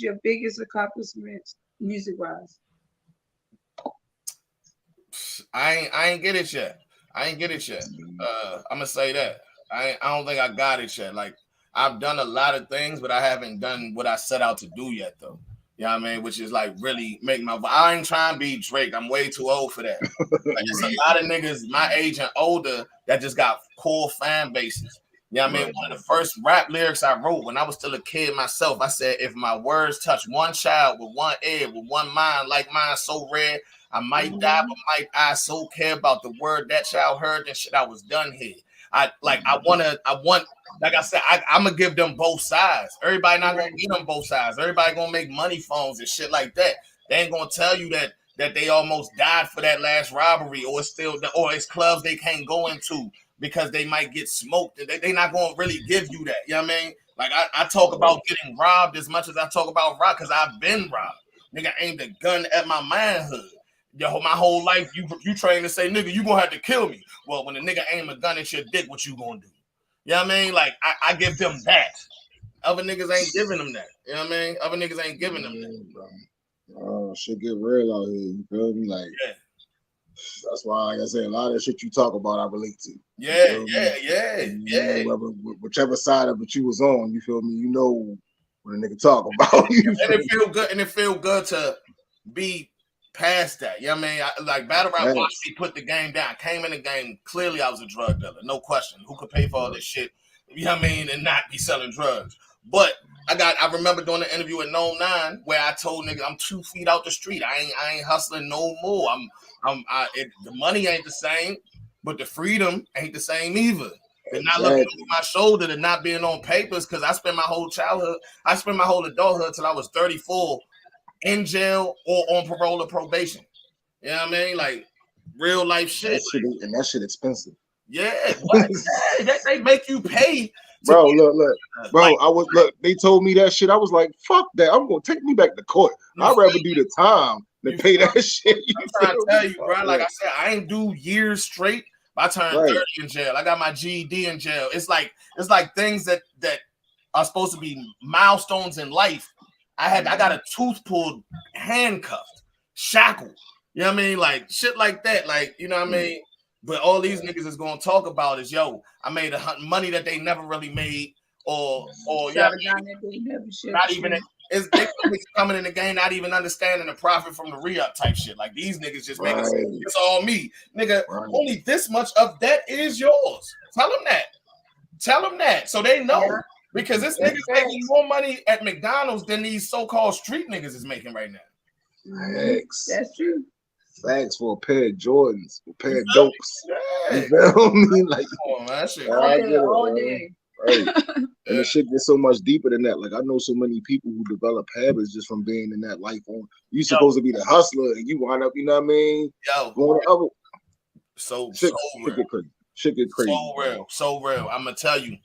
your biggest accomplishment music wise? I ain't get it yet. I'm gonna say that. I don't think I got it yet. Like I've done a lot of things, but I haven't done what I set out to do yet though. You know what I mean? Which is like really make my I ain't trying to be Drake. I'm way too old for that. Like, it's a lot of niggas my age and older that just got core fan bases. You know what I mean? One of the first rap lyrics I wrote when I was still a kid myself, I said, if my words touch one child with one ear, with one mind like mine so rare, I might die, but might I so care about the word that child heard and shit, I was done here. I want, like I said, I'm gonna give them both sides. Everybody not gonna give them both sides. Everybody gonna make money phones and shit like that. They ain't gonna tell you that they almost died for that last robbery, or it's clubs they can't go into because they might get smoked. They not gonna really give you that. You know what I mean? Like I talk about getting robbed as much as I talk about robbed because I've been robbed. Nigga aimed a gun at my manhood. Yo, my whole life, you trained to say, nigga, you gonna have to kill me. Well, when a nigga aim a gun at your dick, what you gonna do? You know what I mean? Like, I give them that. Other niggas ain't giving them that. You know what I mean? Other niggas ain't giving them that. Oh, shit get real out here. You feel me? Like, yeah. That's why, like I said, a lot of that shit you talk about, I relate to. Yeah. Whichever side of it you was on, you feel me? You know what a nigga talk about. And it feel good to be past that. You know what I mean? Like battle rap watched me put the game down. Came in the game, clearly I was a drug dealer, no question. Who could pay for all this shit? You know what I mean? And not be selling drugs. But I remember doing an interview at No 9 where I told niggas I'm 2 feet out the street. I ain't hustling no more. The money ain't the same, but the freedom ain't the same either. They're not looking over my shoulder, to not being on papers, because I spent my whole childhood, I spent my whole adulthood till I was 34 in jail or on parole or probation. You know what I mean? Like real life shit. That shit expensive. Yeah, what? They make you pay. Bro, look. Bro, they told me that shit. I was like, fuck that. I'm gonna take me back to court. I'd rather do the time than pay that shit. I'm trying to tell you, bro. Like I said, I ain't do years straight. I turned 30 in jail. I got my GED in jail. It's like things that are supposed to be milestones in life. I got a tooth pulled, handcuffed, shackled. You know what I mean? Like shit like that. Like, you know what I mean? But all these niggas is gonna talk about is, yo, I made money that they never really made, or yeah, not even it's coming in the game, not even understanding the profit from the re-up type shit. Like these niggas just make it's all me, nigga. Only this much of that is yours. Tell them that, so they know. Yeah. Because this nigga's making more money at McDonald's than these so-called street niggas is making right now. Facts. That's true. Facts for a pair of Jordans, a pair of dopes. You feel me? Like, that shit. All day. Right. And the shit gets so much deeper than that. Like I know so many people who develop habits just from being in that life. On you supposed to be the hustler, and you wind up, you know what I mean? Going to other so shit real. get crazy. Shit get crazy. So real. I'm gonna tell you,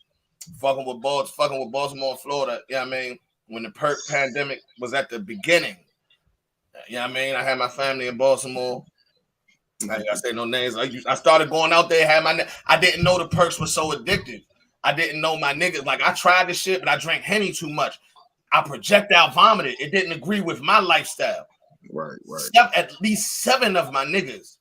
fucking with Baltimore, and Florida. Yeah, you know I mean, when the pandemic was at the beginning, you know what I mean, I had my family in Baltimore. I ain't gotta say no names. I started going out there. I didn't know the perks were so addictive. I didn't know my niggas. Like I tried the shit, but I drank Henny too much. I projectile vomited. It didn't agree with my lifestyle. Right. At least 7 of my niggas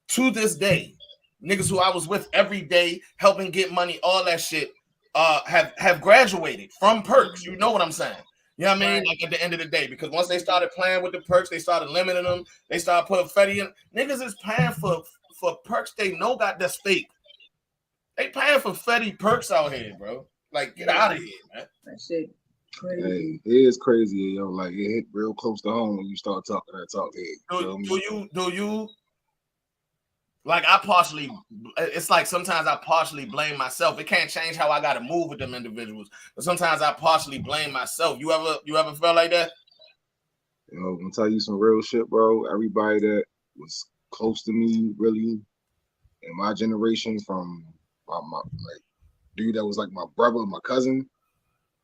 to this day, niggas who I was with every day, helping get money, all that shit, have graduated from perks. You know what I'm saying? You know what I mean? Like at the end of the day, because once they started playing with the perks, they started limiting them. They started putting Fetty in. Niggas is paying for perks they know got that's fake. They paying for Fetty perks out here, bro. Like, get out of here, man. That shit crazy. Hey, it is crazy, yo. Like it hit real close to home when you start talking that talk. Hey, do you? Like it's like sometimes I partially blame myself. It can't change how I gotta move with them individuals, but sometimes I partially blame myself. You ever felt like that? You know, I'm gonna tell you some real shit, bro. Everybody that was close to me, really, in my generation, from my like dude that was like my brother, my cousin,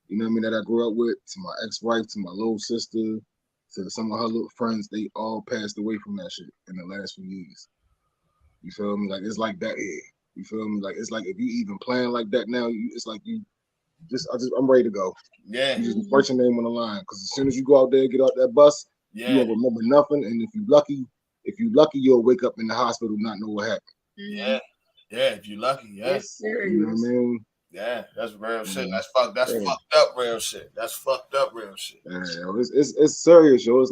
you know what I mean, that I grew up with, to my ex-wife, to my little sister, to some of her little friends, they all passed away from that shit in the last few years. You feel me? Like it's like that here. You feel me? Like it's like if you even playing like that now, it's like I'm ready to go. Yeah. You just write your name on the line, because as soon as you go out there, get out that bus, you won't remember nothing. And if you lucky, you'll wake up in the hospital not know what happened. Yeah. If you lucky, It's serious. You know what I mean? Yeah, that's real shit. That's fucked up real shit. That's fucked up real shit. Yeah, yo, it's serious, yo. It's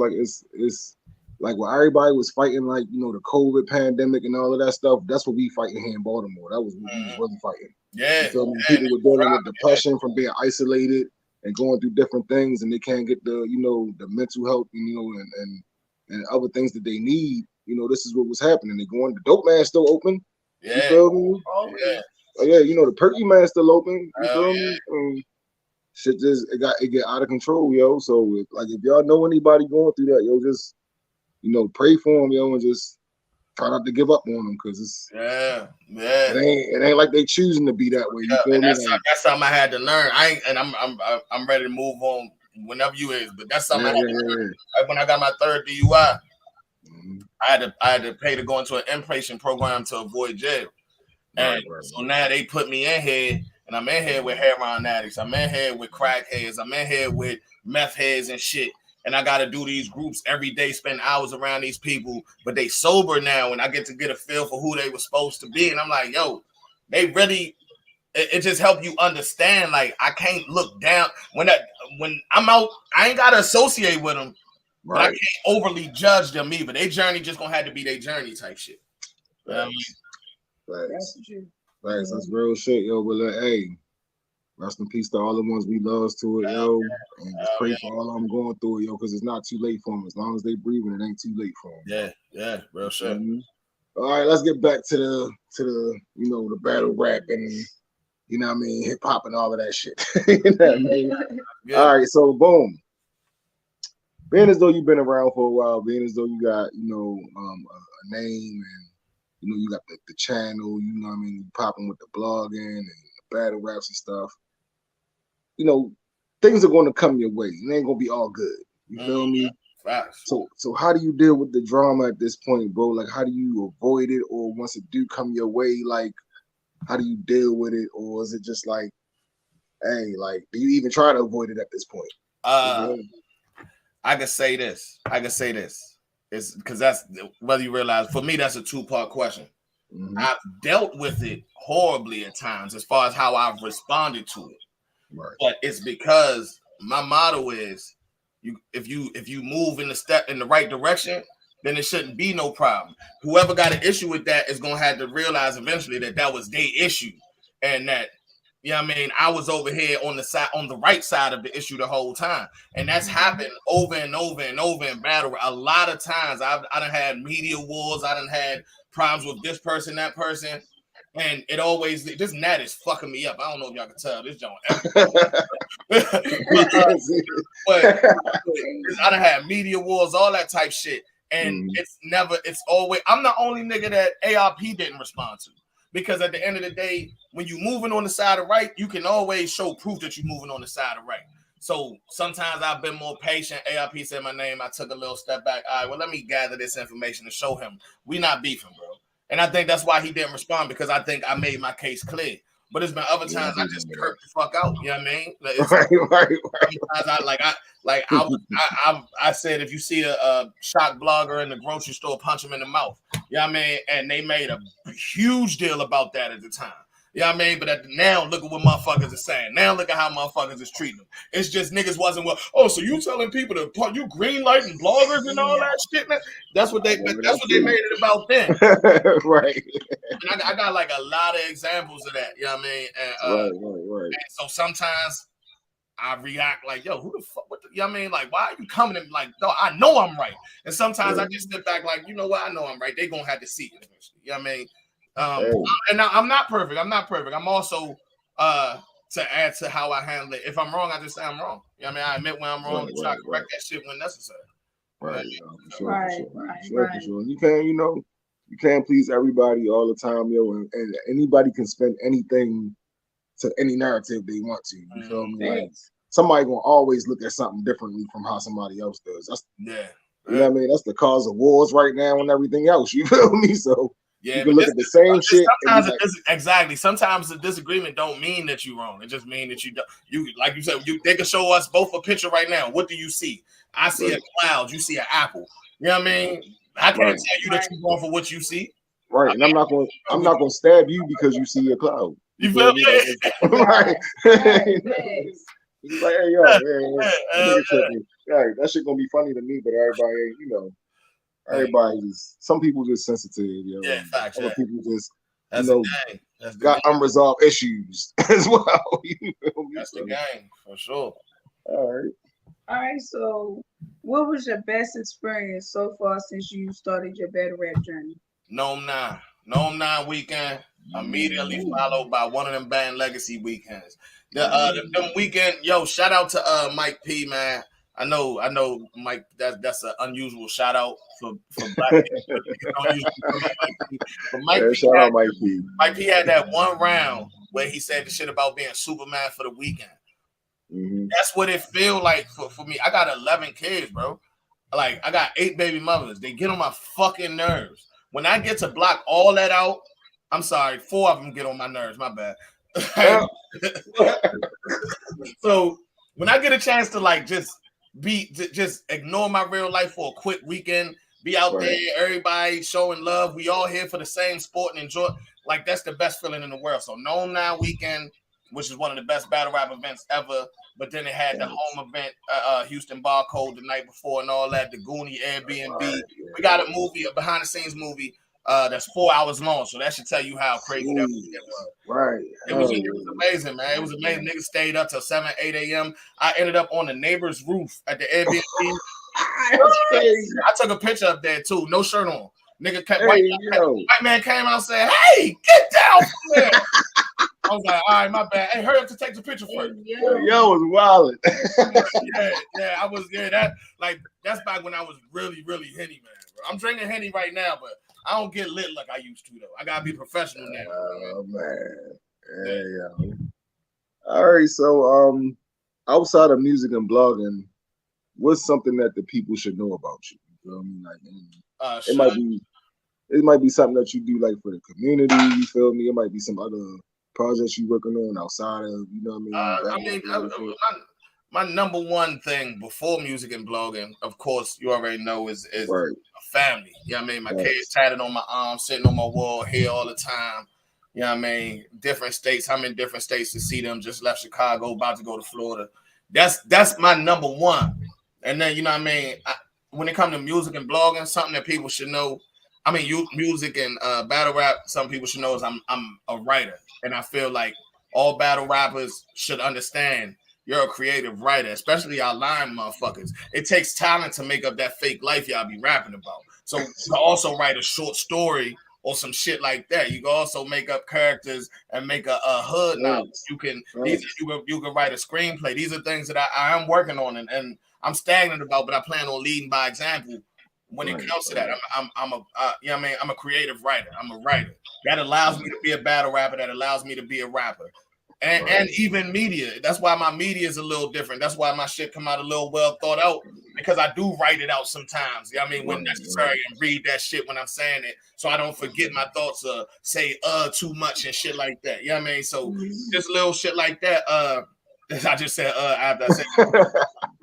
like when everybody was fighting, like, you know, the COVID pandemic and all of that stuff. That's what we fighting here in Baltimore. That was what we was really fighting. Yeah, you feel me? People were dealing with depression from being isolated and going through different things, and they can't get the, you know, the mental health, you know, and other things that they need. You know, this is what was happening. They going, the dope man still open. Yeah, you feel me? Yeah. Oh yeah, you know, the perky man still open. You feel me? Shit just it get out of control, yo. So if y'all know anybody going through that, yo, just, you know, pray for them, yo, and just try not to give up on them, because it's it ain't like they choosing to be that way. You feel me? That's something I had to learn. I'm ready to move on whenever you is, but that's something I had to learn. Like when I got my 3rd DUI, I had to pay to go into an inpatient program to avoid jail. And so now they put me in here, and I'm in here with heroin addicts. I'm in here with crackheads. I'm in here with meth heads and shit. And I got to do these groups every day, spend hours around these people, but they sober now, and I get to get a feel for who they were supposed to be. And I'm like, yo, they really, it just helped you understand, like, I can't look down. When I'm out, I ain't got to associate with them, but I can't overly judge them either. Their journey just going to have to be their journey type shit. You know what I mean? That's real shit, yo. But hey, rest in peace to all the ones we lost to it, yo. And just pray for all of them going through it, yo, because it's not too late for them. As long as they breathing, it ain't too late for them. Yeah, real shit. All right, let's get back to the you know, the battle rap and, you know what I mean, hip hop and all of that shit. You know what I mean? All right, so boom. Being as though you've been around for a while, being as though you got, you know, a name, and, you know, you got the channel, you know what I mean, you popping with the blogging and the battle raps and stuff. You know, things are going to come your way. It ain't going to be all good. You feel me? Facts. So how do you deal with the drama at this point, bro? Like, how do you avoid it? Or once it do come your way, like, how do you deal with it? Or is it just like, hey, like, do you even try to avoid it at this point? I can say this. It's because that's, whether you realize, for me, that's a 2-part question. I've dealt with it horribly at times as far as how I've responded to it. But it's because my motto is, if you move in the right direction, then it shouldn't be no problem. Whoever got an issue with that is gonna have to realize eventually that was their issue, and that, you know what I mean, I was over here on the right side of the issue the whole time. And that's happened over and over and over in battle. A lot of times I done had media wars, I done had problems with this person, that person. And it always, this gnat is fucking me up. I don't know if y'all can tell this joint. But I done had media wars, all that type shit. And it's always, I'm the only nigga that ARP didn't respond to. Because at the end of the day, when you're moving on the side of right, you can always show proof that you're moving on the side of right. So sometimes I've been more patient. ARP said my name. I took a little step back. All right, well, let me gather this information to show him we not beefing, bro. And I think that's why he didn't respond, because I think I made my case clear. But it's been other times I just kirk the fuck out. You know what I mean? Right. I said, if you see a shock blogger in the grocery store, punch him in the mouth. You know what I mean? And they made a huge deal about that at the time. You know what I mean? But now look at what motherfuckers are saying. Now look at how motherfuckers is treating them. It's just niggas wasn't so you telling people to you green lighting bloggers and all that shit, man? That's what they made it about then. Right. And I got like a lot of examples of that. You know what I mean? And, right. And so sometimes I react like, yo, who the fuck? You know what I mean? Like, why are you coming in? Like, no, I know I'm right. And sometimes I just sit back like, you know what? I know I'm right. They're going to have to see it eventually. You know what I mean? And now I'm not perfect. I'm also to add to how I handle it. If I'm wrong, I just say I'm wrong. You know what I mean? I admit when I'm wrong and try to correct that shit when necessary. Right. For sure. You can't please everybody all the time, yo, and anybody can spend anything to any narrative they want to. You feel me? Like, somebody gonna always look at something differently from how somebody else does. That's you know what I mean? That's the cause of wars right now and everything else. You feel me? So you can look at the same shit. Exactly. Sometimes the disagreement don't mean that you're wrong. It just means that you like you said, they can show us both a picture right now. What do you see? I see a cloud. You see an apple. You know what I mean? I can't tell you that you're wrong for what you see. Right. And I'm not gonna stab you because you see a cloud. You feel me? Right. Like, hey, yo, that shit gonna be funny to me, but everybody ain't, everybody's, some people just sensitive, facts. Other people just, that's got unresolved issues as well. That's the game, for sure. All right, so what was your best experience so far since you started your battle rap journey? Nom 9 weekend, immediately followed by one of them band legacy weekends. Them weekend, shout out to Mike P, man. I know Mike, that's an unusual shout out for black people. But Mike P had that one round where he said the shit about being Superman for the weekend. Mm-hmm. That's what it feel like for me. I got 11 kids, bro. Like, I got 8 baby mothers. They get on my fucking nerves. When I get to block all that out, I'm sorry, 4 of them get on my nerves. My bad. So when I get a chance to like just ignore my real life for a quick weekend, be out there, everybody showing love. We all here for the same sport and enjoy. Like, that's the best feeling in the world. So Nom 9 weekend, which is one of the best battle rap events ever. But then it had the home event, Houston Barcode the night before and all that, the Goonie Airbnb. We got a movie, a behind the scenes movie that's 4 hours long. So that should tell you how crazy that weekend was. Right. It was amazing, man. It was amazing. Niggas stayed up till 7, 8 a.m. I ended up on the neighbor's roof at the Airbnb. I took a picture up there too, no shirt on. Nigga, white man came out and said, "Hey, get down from there." I was like, all right, my bad. Hey, hurry up to take the picture first. Yo was wildin'. I was. That's back when I was really, really Henny, man. Bro. I'm drinking Henny right now, but I don't get lit like I used to, though. I gotta be professional now. Oh man. Yeah. All right, so outside of music and blogging, what's something that the people should know about you? You feel me? Like, it might be something that you do like for the community. You feel me? It might be some other projects you working on outside of, you know what I mean? My number one thing before music and blogging, of course, you already know, is a family. You know what I mean? My kids tatted on my arm, sitting on my wall here all the time. You know what I mean? Different states. I'm in different states to see them. Just left Chicago, about to go to Florida. That's my number one. And then, you know what I mean? When it comes to music and blogging, something that people should know. I mean, music and battle rap, some people should know is I'm a writer. And I feel like all battle rappers should understand you're a creative writer, especially y'all line motherfuckers. It takes talent to make up that fake life y'all be rapping about. So to also write a short story or some shit like that. You can also make up characters and make a hood novel. You can you can write a screenplay. These are things that I am working on and I'm stagnant about, but I plan on leading by example. When it comes to that, I'm a you know what I mean, I'm a creative writer. I'm a writer that allows me to be a battle rapper. That allows me to be a rapper. And even media. That's why my media is a little different. That's why my shit come out a little well thought out, because I do write it out sometimes. You know what I mean, when necessary, and read that shit when I'm saying it, so I don't forget my thoughts or say too much and shit like that. You know what I mean? So just little shit like that. I just said after I said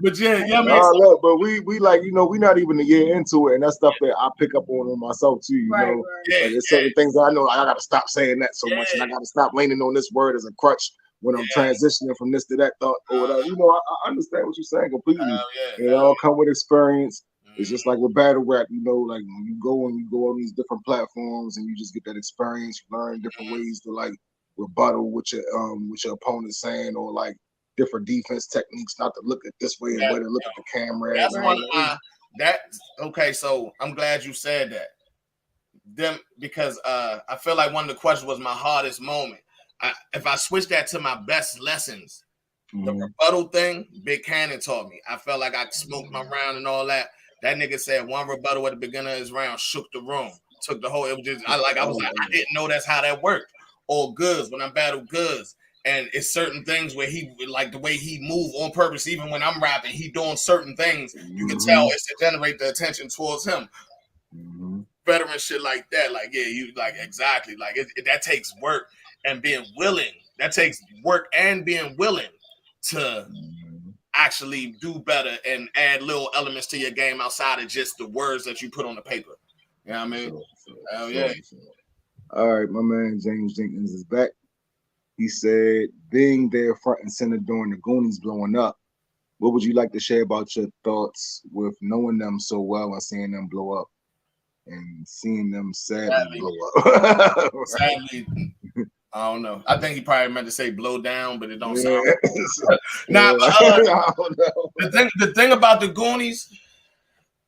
but yeah, you know what I mean? Look, but we like, you know, we not even a year into it, and that's stuff that I pick up on myself too, you know. Yeah, like there's certain things that I know I gotta stop saying that so much, and I gotta stop leaning on this word as a crutch when I'm transitioning from this to that thought or whatever. You know, I understand what you're saying completely. It all come with experience. It's just like with battle rap, you know, like when you go on these different platforms and you just get that experience, you learn different ways to like rebuttal what your opponent's saying, or like different defense techniques, not to look at this way and way to look at the camera. That's one of my okay. So I'm glad you said that. Because I feel like one of the questions was my hardest moment. If I switch that to my best lessons, the rebuttal thing, Big Cannon taught me. I felt like I smoked my round and all that. That nigga said one rebuttal at the beginning of his round shook the room, took the whole. It was just I was like I didn't know that's how that worked. Or Goods when I battle Goods. And it's certain things where he like the way he move on purpose. Even when I'm rapping, he doing certain things. You can tell it's to generate the attention towards him. Veteran shit like that, like you like exactly like that takes work and being willing. That takes work and being willing to actually do better and add little elements to your game outside of just the words that you put on the paper. You know what I mean? Hell yeah. All right, my man James Jenkins is back. He said, being there front and center during the Goonies blowing up, what would you like to share about your thoughts with knowing them so well and seeing them blow up and seeing them sadly blow up? Sadly, I don't know. I think he probably meant to say blow down, but it don't sound. The thing about the Goonies,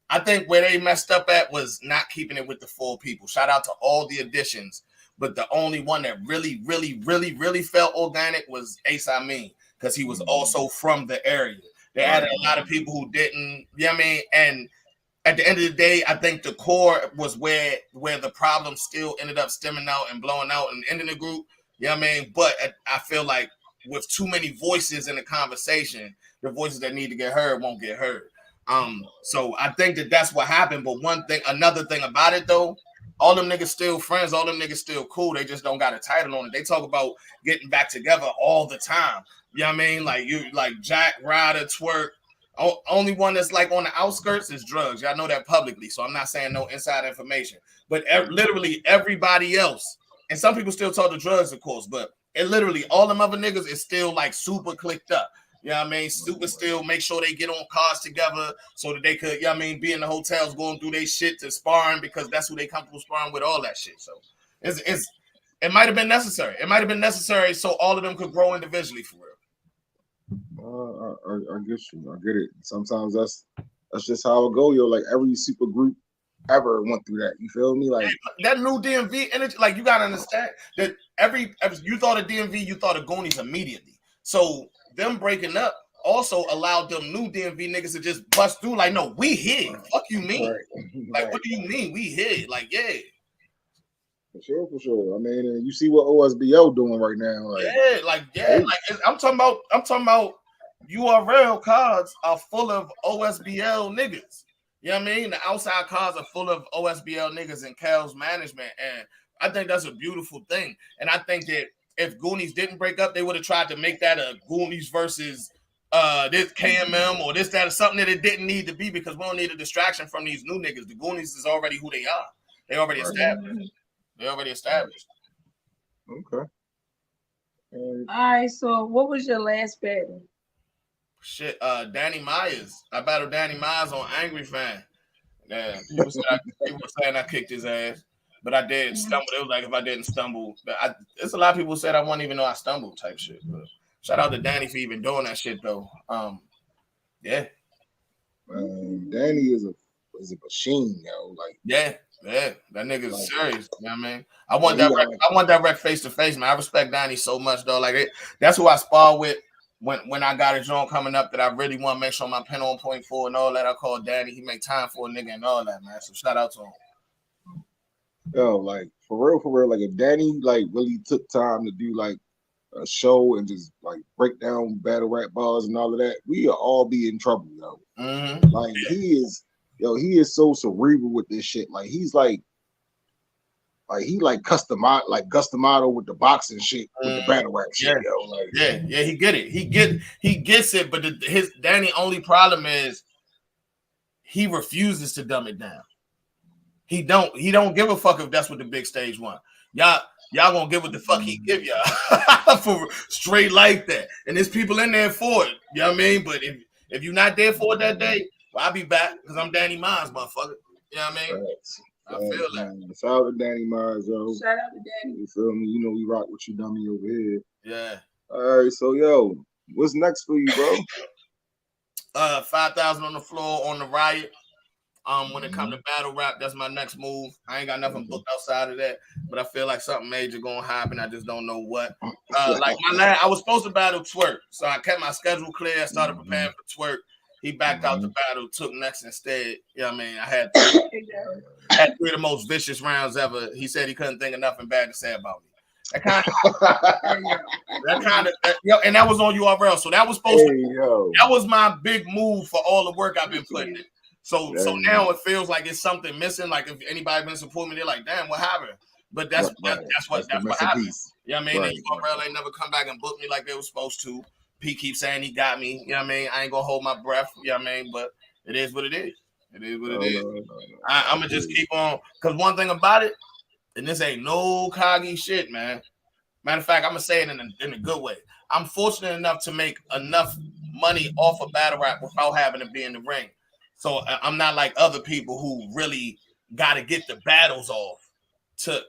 I think where they messed up at was not keeping it with the full people. Shout out to all the additions. But the only one that really, really, really, really felt organic was Ace Amin, because he was also from the area. They added a lot of people who didn't, you know what I mean? And at the end of the day, I think the core was where the problem still ended up stemming out and blowing out and ending the group, you know what I mean? But I feel like with too many voices in the conversation, the voices that need to get heard won't get heard. So I think that's what happened. But another thing about it though, all them niggas still friends, all them niggas still cool. They just don't got a title on it. They talk about getting back together all the time. You know what I mean? Like like Jack, Ryder, Twerk. Only one that's like on the outskirts is Drugs. Y'all know that publicly. So I'm not saying no inside information. But literally everybody else, and some people still talk to Drugs, of course, but literally all them other niggas is still like super clicked up. You know what I mean? Super still make sure they get on cars together so that they could, you know what I mean, be in the hotels going through their shit to sparring because that's who they comfortable sparring with, all that shit. So it might have been necessary. It might have been necessary so all of them could grow individually for real. I get you. I get it. Sometimes that's just how it go, yo. Like every super group ever went through that. You feel me? Like that new DMV energy, like you gotta understand that every you thought of DMV, you thought of Goonies immediately. So them breaking up also allowed them new DMV niggas to just bust through. Like, no, we here. Fuck you mean? Like, what do you mean we here? Like, yeah. For sure. I mean, you see what OSBL doing right now. Like, I'm talking about URL cards are full of OSBL niggas. You know what I mean? The outside cards are full of OSBL niggas and Cal's management. And I think that's a beautiful thing. And I think that if Goonies didn't break up, they would have tried to make that a Goonies versus this KMM or this, that, or something that it didn't need to be, because we don't need a distraction from these new niggas. The Goonies is already who they are. They already established. Okay. All right, so what was your last battle? Shit, Danny Myers. I battled Danny Myers on Angry Fan. Yeah, people were saying I kicked his ass. But I did stumble. It was like if I didn't stumble. It's a lot of people said I wouldn't even know I stumbled type shit. But shout out to Danny for even doing that shit though. Yeah. Danny is a machine, yo. Like Yeah, that nigga's Like, serious. You know what I mean? I want he that. got I want that wreck face to face, man. I respect Donnie so much, though. Like that's who I spar with when I got a joint coming up that I really want to make sure my pen on point for and all that. I call Danny. He make time for a nigga and all that, man. So shout out to him. yo, like for real, like if Danny like really took time to do like a show and just like break down battle rap bars and all of that, we will all be in trouble, yo. Mm-hmm. Like he is so cerebral with this shit. Like he's like he like customized with the boxing shit with the battle rap shit, Yeah. yo. Like Yeah, he get it. He gets it, but his Danny only problem is he refuses to dumb it down. He don't give a fuck if that's what the big stage want. Y'all gonna get what the fuck he give y'all for straight like that. And there's people in there for it. You know what I mean? But if you're not there for it that day, well, I'll be back because I'm Danny Mines, motherfucker. You know what I mean? I feel that. Shout out to Danny Mars, yo. Shout out to Danny. You feel me? You know we rock with you, dummy, over here. Yeah. All right, so yo, what's next for you, bro? 5,000 on the floor on the riot. When it comes to battle rap, that's my next move. I ain't got nothing booked outside of that, but I feel like something major gonna happen. I just don't know what. Like I was supposed to battle Twerk, so I kept my schedule clear. I started preparing for Twerk. He backed out the battle, took next instead. You know what I mean? I had 3 of the most vicious rounds ever. He said he couldn't think of nothing bad to say about me. And that was on URL. So that was supposed to. That was my big move for all the work I've been putting in. So now it feels like it's something missing. Like if anybody been supporting me, they're like, "Damn, what happened?" But that's what happened. You know what I mean? And URL ain't never come back and book me like they were supposed to. P keeps saying he got me. You know what I mean? I ain't gonna hold my breath. You know what I mean? But it is what it is. It is what it is. I'm gonna just keep on. Cause one thing about it, and this ain't no coggy shit, man. Matter of fact, I'm gonna say it in a good way. I'm fortunate enough to make enough money off of battle rap without having to be in the ring. So I'm not like other people who really got to get the battles off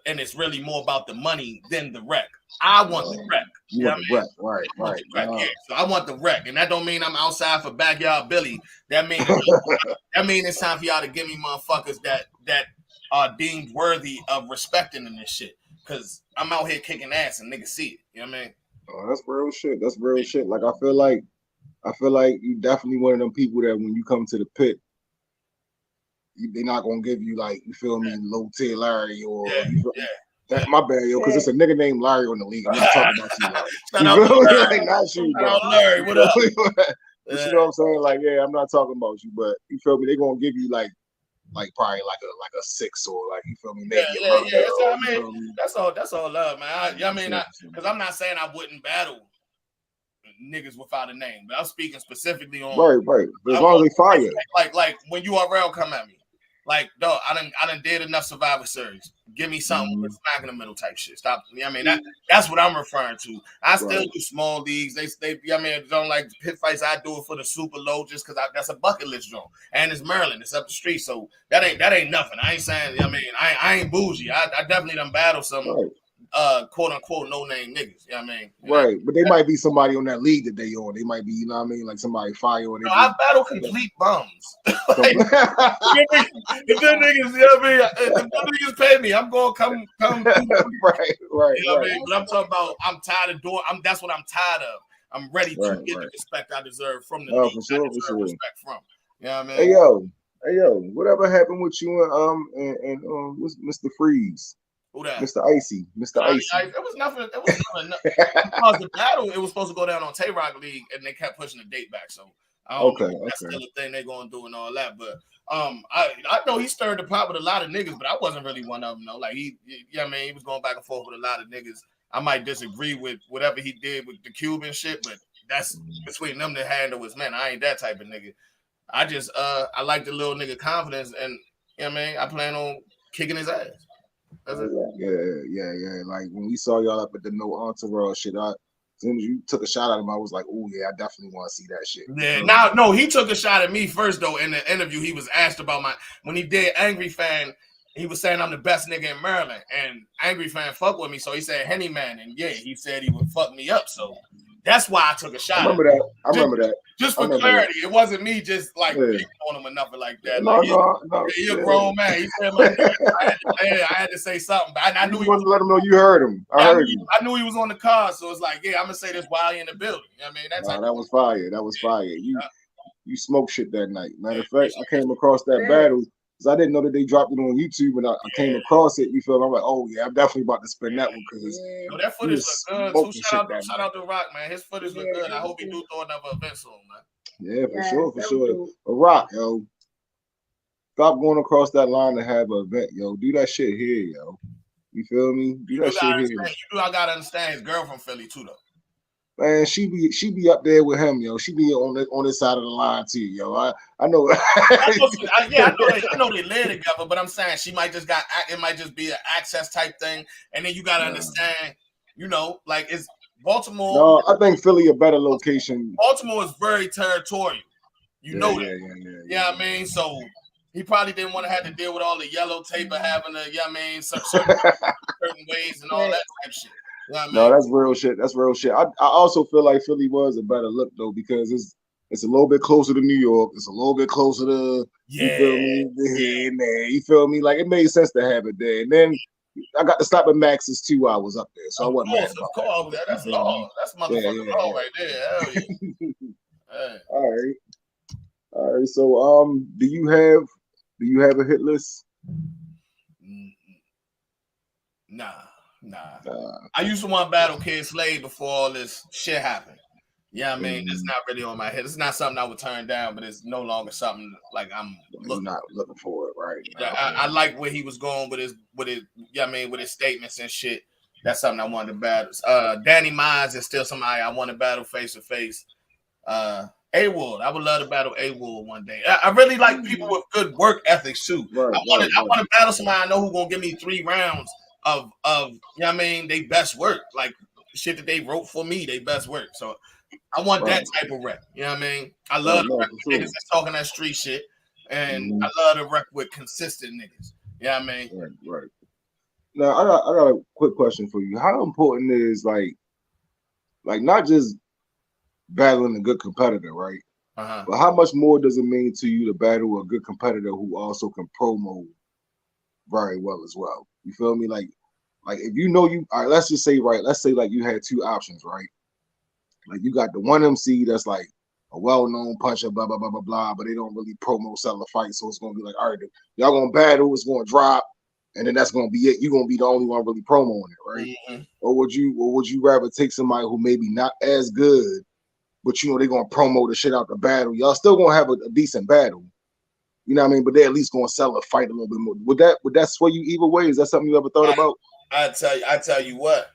and it's really more about the money than the rec. I want the rec. You want the rec, right. Yeah. So I want the rec, and that don't mean I'm outside for backyard Billy. That means it's time for y'all to give me motherfuckers that are deemed worthy of respecting in this shit. Cause I'm out here kicking ass and niggas see it. You know what I mean? Oh, that's real shit. That's real shit. Like I feel like you definitely one of them people that when you come to the pit, they're not gonna give you like, you feel me, low tier Larry or that my bad, yo, because it's a nigga named Larry on the league. I'm not talking about you, Larry. You feel me? Like, not you, bro. Larry, what up? You know what I'm saying? Like, yeah, I'm not talking about you, but you feel me? They're gonna give you like probably like a 6 or like, you feel me, maybe a That's what I mean. That's all love, man. Because I'm not saying I wouldn't battle niggas without a name, but I'm speaking specifically on right. As long as they fire, like when URL come at me, like dog, I done did enough Survivor Series. Give me something with smack in the middle type shit. Stop. You know what I mean, that's what I'm referring to. I still do small leagues. They you know what I mean, don't like pit fights. I do it for the super low just because that's a bucket list joint, and it's Maryland. It's up the street, so that ain't nothing. I ain't saying. You know what I mean, I ain't bougie. I definitely done battled some. Quote unquote no name niggas, you know what I mean? Right, but they might be somebody on that league that they on. They might be, you know what I mean, like somebody fire or I battle complete bums. Like, if them niggas, you know what I mean? If them niggas pay me, I'm gonna come. Right. You know what I mean? But I'm talking about, I'm tired of doing. That's what I'm tired of. I'm ready to get the respect I deserve from the league. For sure. Respect from. You know what I mean? Hey yo, whatever happened with you and what's Mr. Freeze? Who that? Mr. Icy. It was nothing. Because the battle, it was supposed to go down on Tay-Rock League, and they kept pushing the date back. So I don't know if that's still a thing they're gonna do and all that. But I know he stirred the pot with a lot of niggas, but I wasn't really one of them. No, like he was going back and forth with a lot of niggas. I might disagree with whatever he did with the Cuban shit, but that's between them to handle his man. I ain't that type of nigga. I just I like the little nigga confidence, and you know what I mean. I plan on kicking his ass. Yeah. Like when we saw y'all up at the No Entourage shit, as soon as you took a shot at him, I was like, oh yeah, I definitely want to see that shit. Yeah, no, he took a shot at me first though. In the interview, he was asked about when he did Angry Fan. He was saying I'm the best nigga in Maryland, and Angry Fan fuck with me, so he said Hennyman, and yeah, he said he would fuck me up. So That's why I took a shot. I remember that. I remember that. Just for clarity, it wasn't me just like picking on him or nothing like that. No, like, you're a grown man. He said my name. I had to say something, but I knew he was. Let him know you heard him. I knew he was on the card, so it's like, yeah, I'm gonna say this while he in the building. You know what I mean, that was fire. That was fire. You smoked shit that night. Matter of fact, I came across that battle because I didn't know that they dropped it on YouTube, and I came across it. You feel me? I'm like, oh yeah, I'm definitely about to spin that one because that footage look good. Shout out to Rock, man. His footage look good. I hope he do throw another event soon, man. Yeah, for sure. But Rock, yo, stop going across that line to have an event, yo. Do that shit here, yo. You feel me? Do that shit here. I gotta understand his girl from Philly too, though. Man, she be up there with him, yo. She be on this side of the line too, yo. I know. I know they live together, but I'm saying she might just it might just be an access type thing, and then you gotta understand, like it's Baltimore. No, I think Philly a better location. Baltimore is very territorial. That. Yeah, I mean, so he probably didn't want to have to deal with all the yellow tape of having certain ways and all that type shit. You know what I mean? No, that's real shit. That's real shit. I also feel like Philly was a better look though because it's a little bit closer to New York. It's a little bit closer to you feel me? You feel me? Like it made sense to have it there. And then I got to stop at Max's 2 hours up there, so I wasn't mad about that. That's law. That's motherfucking law right there. Hell yeah. Hey. All right. So do you have a hit list? Nah. I used to want to battle Kid Slade before all this shit happened. Yeah, I mean, it's not really on my head. It's not something I would turn down, but it's no longer something like I'm not looking for it, right? Yeah, I like where he was going with his statements and shit. That's something I wanted to battle. Danny Mines is still somebody I want to battle face to face. A-Wood, I would love to battle A-Wood one day. I really like people with good work ethics too. I want to battle somebody I know who's gonna give me 3 rounds of they best work, like shit that they wrote for me, they best work. So I want that type of rep. You know what I mean? I love to rep with niggas that's talking that street shit, and I love to rep with consistent niggas. You know what I mean? Right. Now I got a quick question for you. How important is like not just battling a good competitor, right? But how much more does it mean to you to battle a good competitor who also can promo very well as well? You feel me? Like if you know you, all right, let's say like you had 2 options, right? Like you got the one MC that's like a well-known puncher, blah, blah, blah, blah, blah, but they don't really promo sell the fight. So it's gonna be like, all right, y'all gonna battle, it's gonna drop, and then that's gonna be it. You're gonna be the only one really promoting it, right? Mm-hmm. Or would you rather take somebody who maybe not as good, but they're gonna promo the shit out the battle? Y'all still gonna have a decent battle. You know what I mean? But they're at least gonna sell a fight a little bit more. Would that sway you either way? Is that something you ever thought about? I tell you what,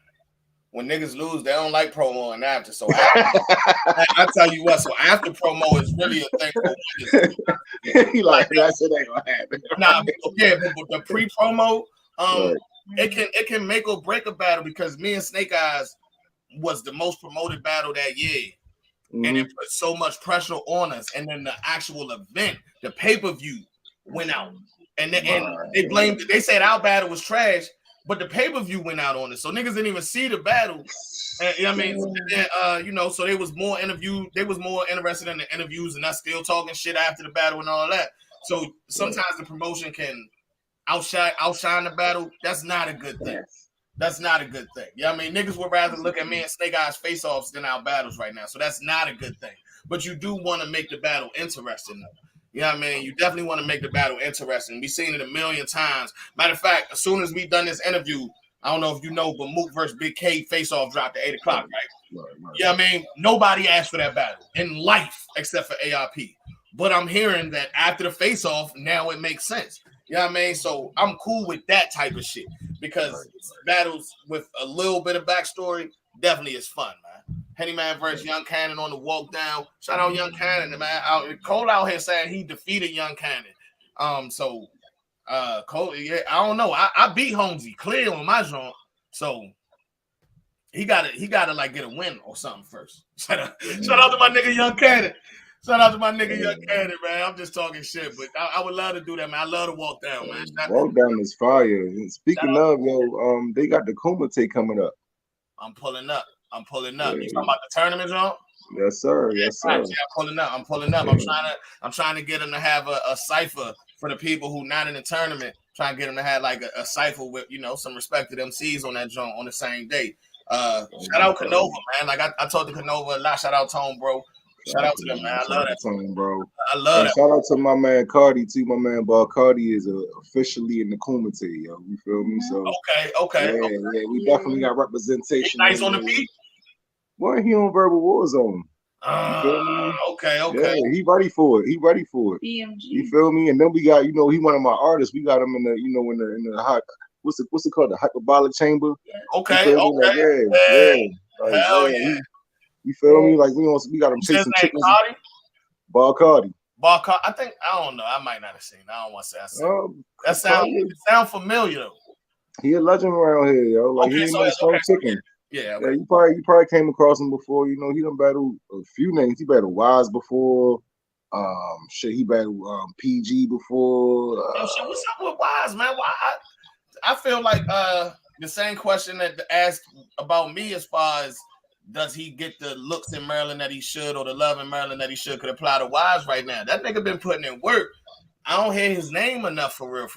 when niggas lose, they don't like promoing after. So I tell you what, so after promo is really a thing for winners. He like that shit ain't gonna happen. Nah, okay, but the pre-promo, it can make or break a battle because me and Snake Eyes was the most promoted battle that year. And it put so much pressure on us. And then the actual event, the pay-per-view went out. And they blamed it. They said our battle was trash, but the pay-per-view went out on it. So niggas didn't even see the battle. And, you know what I mean? So they was more interested in the interviews and us still talking shit after the battle and all that. So sometimes the promotion can outshine the battle. That's not a good thing. That's not a good thing. Yeah, I mean, niggas would rather look at me and Snake Eyes face-offs than our battles right now. So that's not a good thing. But you do want to make the battle interesting, though. You know what I mean? You definitely want to make the battle interesting. We've seen it a million times. Matter of fact, as soon as we done this interview, I don't know if you know, but Mook versus Big K face-off dropped at 8 o'clock, right? Yeah, I mean, nobody asked for that battle in life except for ARP. But I'm hearing that after the face-off, now it makes sense. You know what I mean? So I'm cool with that type of shit because battles with a little bit of backstory definitely is fun, man. Hennyman versus Young Cannon on the walk down. Shout out Young Cannon, man. Cole out here saying he defeated Young Cannon. Cole, yeah, I don't know. I beat Holmesy clear on my joint. So he gotta like get a win or something first. Shout out to my nigga Young Cannon. Shout out to my nigga Young Cannon, man. I'm just talking shit, but I would love to do that, man. I love to walk down, man. Walk down is fire. And speaking of, they got the Kumite coming up. I'm pulling up. I'm pulling up. Yeah. You talking about the tournament, John? Yes, sir. Yes, sir. Right, yeah, I'm pulling up. I'm trying to get them to have a cipher for the people who not in the tournament. Trying to get them to have like a cipher with some respected MCs on that joint on the same day. Shout out Canova, man. Like I talked to Canova a lot. Shout out Tone, bro. Shout out to them, man. I love that. Tone, bro. I love that. Shout out to my man Cardi too. My man Bar Cardi is officially in the Kumite, yo. You feel me? So okay. Yeah, we definitely got representation. Nice on the beat. Boy, he on Verbal Warzone. You feel me? Okay. Yeah, he ready for it. BMG. You feel me? And then we got, he one of my artists. We got him in the, in the hot, what's it called? The hyperbolic chamber. Okay. Like, yeah. Hell yeah. You feel me? Like we got him chasing chickens. Bar Cardi. I think I don't know. I might not have seen. I don't want to say I seen. That sound familiar though. He a legend around here, yo. Like he ain't no strong chicken. Yeah, you probably came across him before. He done battled a few names. He battled Wise before. He battled PG before. What's up with Wise, man? Why? I feel like the same question that asked about me as far as does he get the looks in Maryland that he should or the love in Maryland that he should could apply to Wise right now. That nigga been putting in work. I don't hear his name enough for real.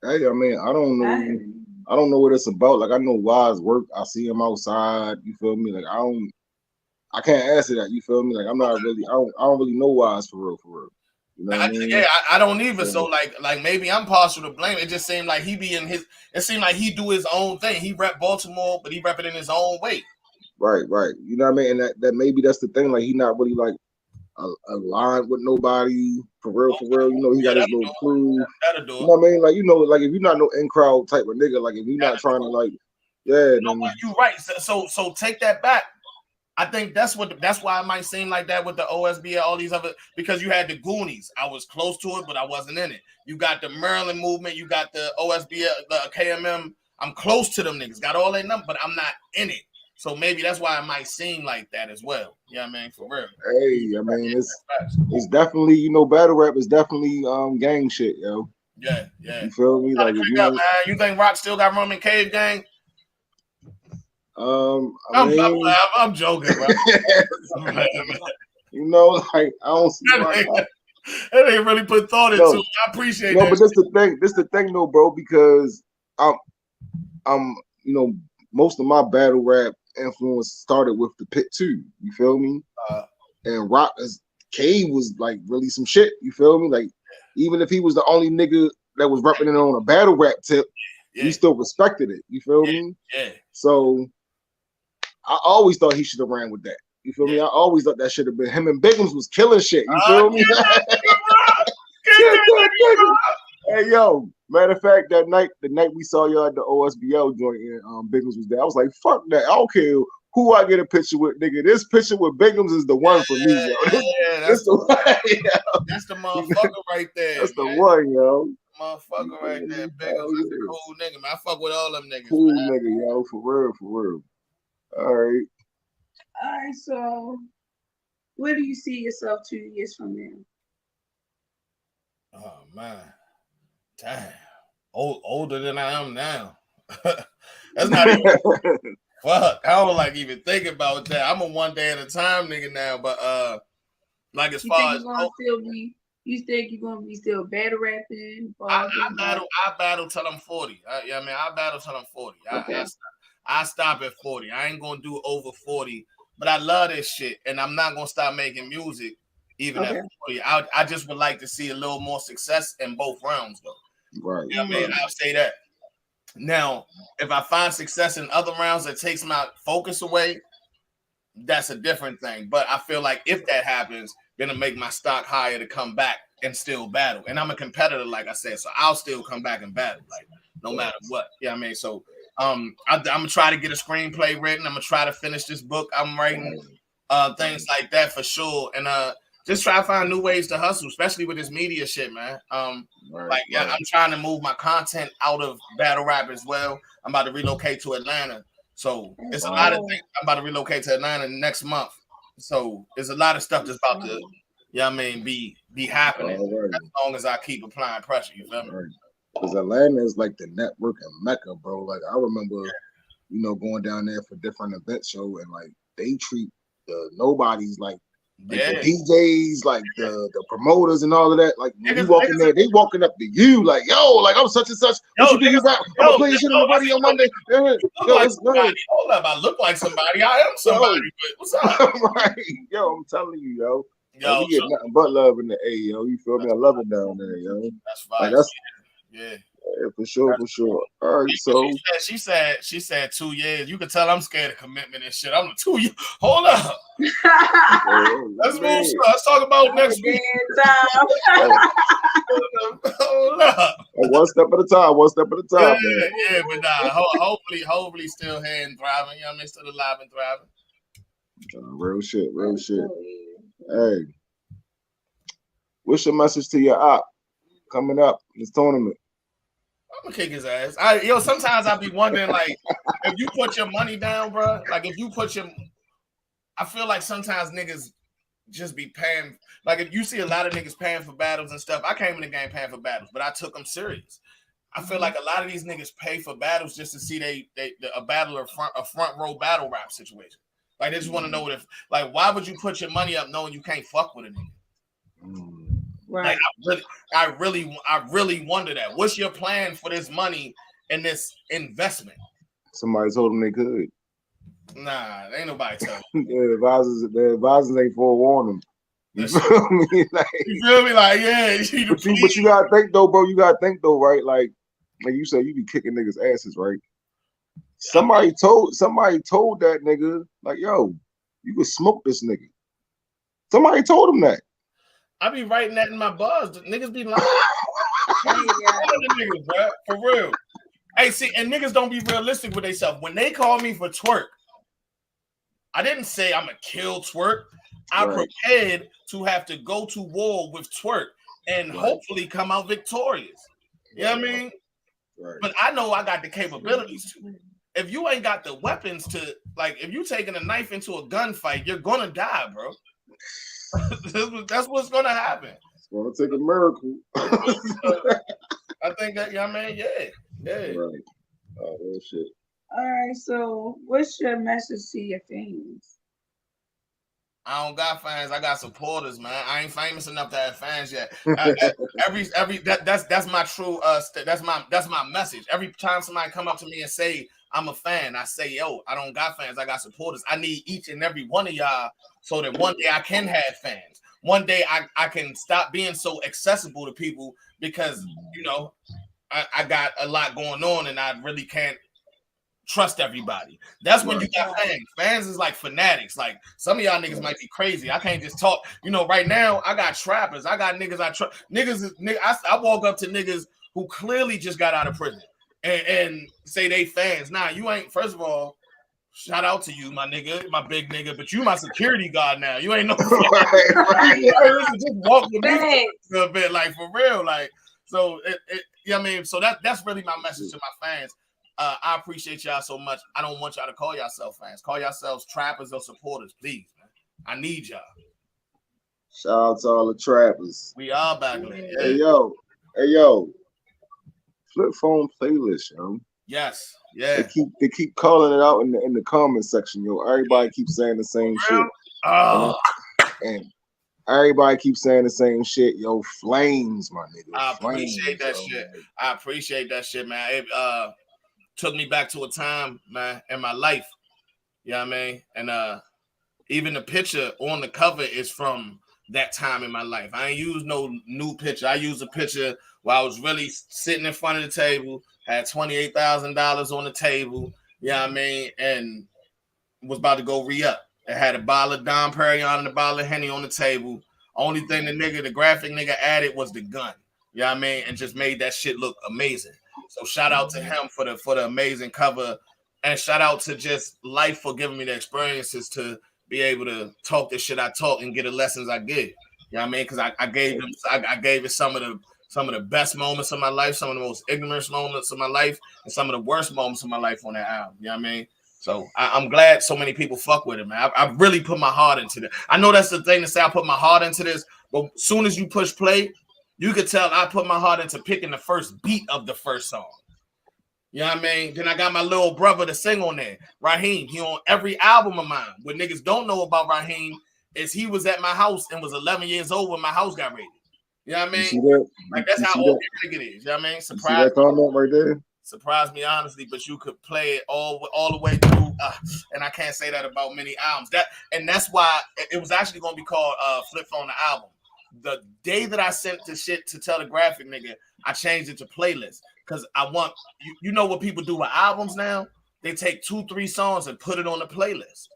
Hey, I mean, I don't know what it's about. Like I know Wise work. I see him outside. You feel me? Like I can't answer that. You feel me? Like I'm not really. I don't really know Wise for real. You know what I mean? Yeah, I don't either. So like maybe I'm partial to blame. It just seemed like he be in his. It seemed like he do his own thing. He rep Baltimore, but he rep it in his own way. Right. You know what I mean? And that maybe that's the thing. Like he not really like aligned with nobody for real. He got his little crew. That'll do it. You know what I mean? Like if you're not no in crowd type of nigga, like if you're not trying to like, yeah. You know what? You're right. So take that back. I think that's why it might seem like that with the OSB, all these other, because you had the Goonies. I was close to it, but I wasn't in it. You got the Maryland movement. You got the OSB, the KMM. I'm close to them niggas. Got all that number, but I'm not in it. So maybe that's why it might seem like that as well. Yeah, I mean, for real. Hey, I mean, it's definitely, battle rap is definitely gang shit, yo. Yeah. You feel me? Like, you think Rock still got Roman Cave gang? I'm joking, bro. Like I don't see that ain't really put thought into it. I appreciate that. No, but this the thing though, bro, because I'm most of my battle rap influence started with the Pit 2. You feel me? And Rock Cave was like really some shit. You feel me? Like even if he was the only nigga that was repping it on a battle rap tip, we still respected it. You feel me? Yeah. So I always thought he should have ran with that. You feel me? I always thought that should have been him and Biggums was killing shit. You feel me? Hey yo, matter of fact, the night we saw y'all at the OSBL joint and Biggums was there, I was like, fuck that. I don't care who I get a picture with, nigga. This picture with Biggums is the one for me, yo. That's the one, yo. That's the motherfucker right there. That's the one, yo. Motherfucker right there. Biggums is a cool nigga, man. I fuck with all them niggas. Cool man. Nigga, yo, for real. All right, so where do you see yourself 2 years from now? Oh man. Damn. Older than I am now. That's not even fuck. I don't like even think about that. I'm a one day at a time nigga now, but like as far as you think you're gonna be still battle rapping? I battle till I'm 40. I battle till I'm 40. Okay. I stop at 40. I ain't gonna do over 40, but I love this shit, and I'm not gonna stop making music even at 40. I just would like to see a little more success in both realms, though. Right. I mean, I'll say that. Now, if I find success in other rounds that takes my focus away, that's a different thing. But I feel like if that happens, then it'll make my stock higher to come back and still battle. And I'm a competitor, like I said, so I'll still come back and battle, like no matter what. Yeah, I mean, so I'm gonna try to get a screenplay written. I'm gonna try to finish this book I'm writing, things like that for sure. And just try to find new ways to hustle, especially with this media shit, man. I'm trying to move my content out of battle rap as well. I'm about to relocate to Atlanta. So it's a lot of things. I'm about to relocate to Atlanta next month. So there's a lot of stuff that's about to, be happening as long as I keep applying pressure. You feel me? Because Atlanta is like the networking mecca, bro. Like I remember going down there for different events, yo, and like they treat the nobodies like the DJs, like the promoters and all of that. Like when you walk in there, they walking up to you like, yo, like I'm such and such. What you do? You rap? I'm gonna play your shit on the radio Monday. Hold up, I look like somebody. I am somebody. But what's up? Right, yo, I'm telling you, yo. We get nothing but love in the A, yo. You feel me? I love it down there, yo. That's fine. Like, yeah, for sure. All right, so she said 2 years. You can tell I'm scared of commitment and shit. I'm 2 years. Hold up. Let's move. Let's talk about next week. Hold up. One step at a time. Yeah, but nah. Hopefully, still here and thriving. You know what I mean? Still alive and thriving. Real shit. Hey, what's your message to your op coming up in this tournament? I'm gonna kick his ass. Sometimes I be wondering, like, if you put your money down, bro. Like, I feel like sometimes niggas just be paying. Like, if you see a lot of niggas paying for battles and stuff, I came in the game paying for battles, but I took them serious. I feel like a lot of these niggas pay for battles just to see a battle or a front row battle rap situation. Like, they just want to know why would you put your money up knowing you can't fuck with a nigga? Right. Like, I really wonder that. What's your plan for this money and this investment? Somebody told them they could. Nah, ain't nobody telling. The advisors ain't forewarned them. You feel me? You feel me? Like, yeah. But you gotta think though, bro. You gotta think though, right? Like you said, you be kicking niggas' asses, right? Somebody told that nigga, like, yo, you could smoke this nigga. Somebody told him that. I be writing that in my buzz. The niggas be lying. Niggas, bro, for real. Hey, see, and niggas don't be realistic with themselves. When they call me for twerk, I didn't say I'm gonna kill twerk. I prepared to have to go to war with twerk and hopefully come out victorious. You know what I mean? Right. But I know I got the capabilities to. If you ain't got the weapons to, like, if you taking a knife into a gunfight, you're gonna die, bro. That's what's gonna happen. It's gonna take a miracle. I think that, yeah, man, yeah. Right. Oh, real shit. All right, so what's your message to your fans? I don't got fans. I got supporters, man. I ain't famous enough to have fans yet. That's my true. That's my message. Every time somebody come up to me and say I'm a fan, I say, yo, I don't got fans. I got supporters. I need each and every one of y'all so that one day I can have fans. One day I can stop being so accessible to people because I got a lot going on and I really can't trust everybody. That's when you got fans. Fans is like fanatics. Like, some of y'all niggas might be crazy. I can't just talk. Right now I got trappers. I got niggas I trust. I walk up to niggas who clearly just got out of prison and say they fans. Nah, you ain't. First of all, shout out to you, my nigga, my big nigga, but you my security guard now. You ain't no right. Just walk with me a bit, like, for real. Like, so I mean, so that's really my message to my fans. I appreciate y'all so much. I don't want y'all to call yourself fans. Call yourselves trappers or supporters, please, man. I need y'all. Shout out to all the trappers. We are back. Hey yo. Flip phone playlist, yo. Yes. Yeah. They keep calling it out in the comment section, yo. Everybody keeps saying the same shit. Oh. And everybody keeps saying the same shit, yo. Flames, my nigga. I appreciate that shit. I appreciate that shit, man. It took me back to a time, man, in my life. You know what I mean? And even the picture on the cover is from that time in my life. I ain't use no new picture. I used a picture where I was really sitting in front of the table, had $28,000 on the table, you know what I mean, and was about to go re-up. It had a bottle of Dom Perignon and a bottle of Henny on the table. Only thing the graphic nigga added was the gun. You know what I mean? And just made that shit look amazing. So shout out to him for the amazing cover, and shout out to just life for giving me the experiences to be able to talk the shit I talk and get the lessons I get. You know what I mean? Because I gave it some of the best moments of my life, some of the most ignorant moments of my life, and some of the worst moments of my life on that album. You know what I mean? So I'm glad so many people fuck with it, man. I really put my heart into it. I know that's the thing to say, I put my heart into this, but as soon as you push play, you could tell I put my heart into picking the first beat of the first song. You know what I mean? Then I got my little brother to sing on there, Raheem. He on every album of mine. What niggas don't know about Raheem is he was at my house and was 11 years old when my house got raided. You know what I mean? You see that? Like that's how old nigga is. You know what I mean? You see that comment right there? Surprised me honestly, but you could play it all the way through, and I can't say that about many albums. That's why it was actually gonna be called Flip Phone the album. The day that I sent the shit to Telegraphic nigga, I changed it to playlist because I want you know what people do with albums now? They take 2-3 songs and put it on the playlist.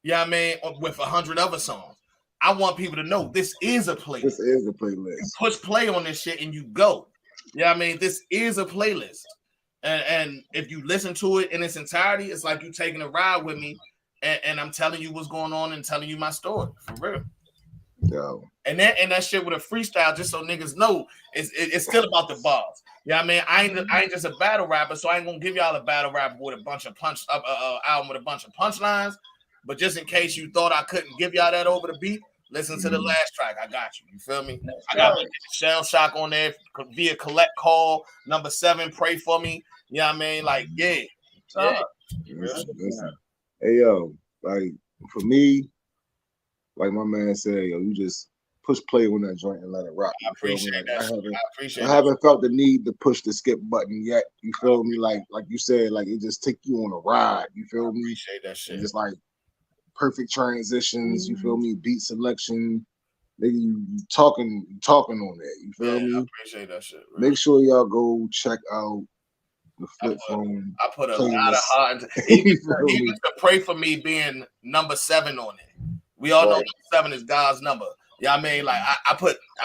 You know what I mean? With 100 other songs. I want people to know this is a playlist. This is a playlist. You push play on this shit and you go. Yeah, you know I mean, this is a playlist, and if you listen to it in its entirety, it's like you taking a ride with me, and I'm telling you what's going on and telling you my story for real. Yo. And that shit with a freestyle, just so niggas know, it's still about the bars. Yeah, you know I mean, I ain't just a battle rapper, so I ain't gonna give y'all a battle rapper with a bunch of album with a bunch of punchlines. But just in case you thought I couldn't give y'all that over the beat. Listen to the last track. I got you. You feel me? I got Shell Shock on there via collect call. Number 7, pray for me. You know what I mean? Like, yeah. Listen. Hey, yo, like, for me, like my man said, yo, you just push play on that joint and let it rock. I appreciate that. I haven't felt the need to push the skip button yet. You feel me? Like you said, like it just take you on a ride. You feel me? Appreciate that shit. And just like perfect transitions, you feel me? Beat selection, nigga, you talking on that. You feel me? I appreciate that shit. Bro. Make sure y'all go check out the Flip Phone. I put a lot of heart into even to pray for me being number 7 on it. We all know number 7 is God's number. Yeah, you know I mean, like I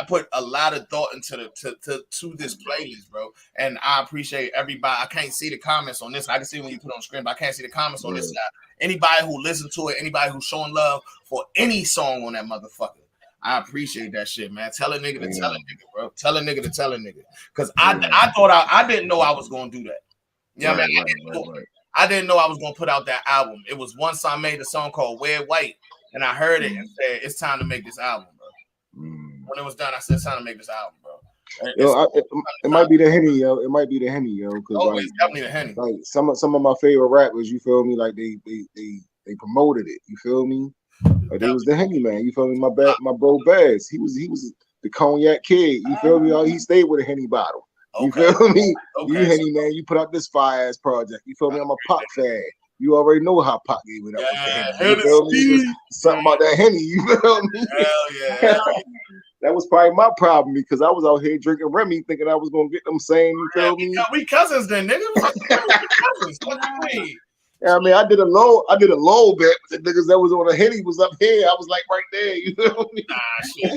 put a lot of thought into to this playlist, bro. And I appreciate everybody. I can't see the comments on this. I can see when you put it on the screen, but I can't see the comments on this side. Anybody who listened to it, anybody who's showing love for any song on that motherfucker, I appreciate that shit, man. Tell a nigga to tell a nigga, bro. Tell a nigga to tell a nigga. Because I thought I didn't know I was gonna do that. Yeah, you know I mean, I didn't know I was gonna put out that album. It was once I made a song called Wear White, and I heard it and said it's time to make this album, bro. When it was done, I said it's time to make this album, bro. Yo, it might be the Henny, yo. It might be the Henny, yo. Because it's definitely the Henny. Like some of my favorite rappers, you feel me? Like they promoted it. You feel me? Like they was the Henny man. You feel me? My bro Baz. He was the cognac kid. You feel me? He stayed with a Henny bottle. You feel me? You Henny man. You put out this fire ass project. You feel me? I'm a Pac fan. You already know how Pac gave it up. You feel me? Something about that Henny. You feel me? Hell yeah. That was probably my problem because I was out here drinking Remy thinking I was gonna get them same, you feel me? We cousins then, nigga. Cousins. What you mean? Yeah, I mean, I did a low bet. The niggas that was on the Henny was up here. I was like right there, you feel me? Nah, shit.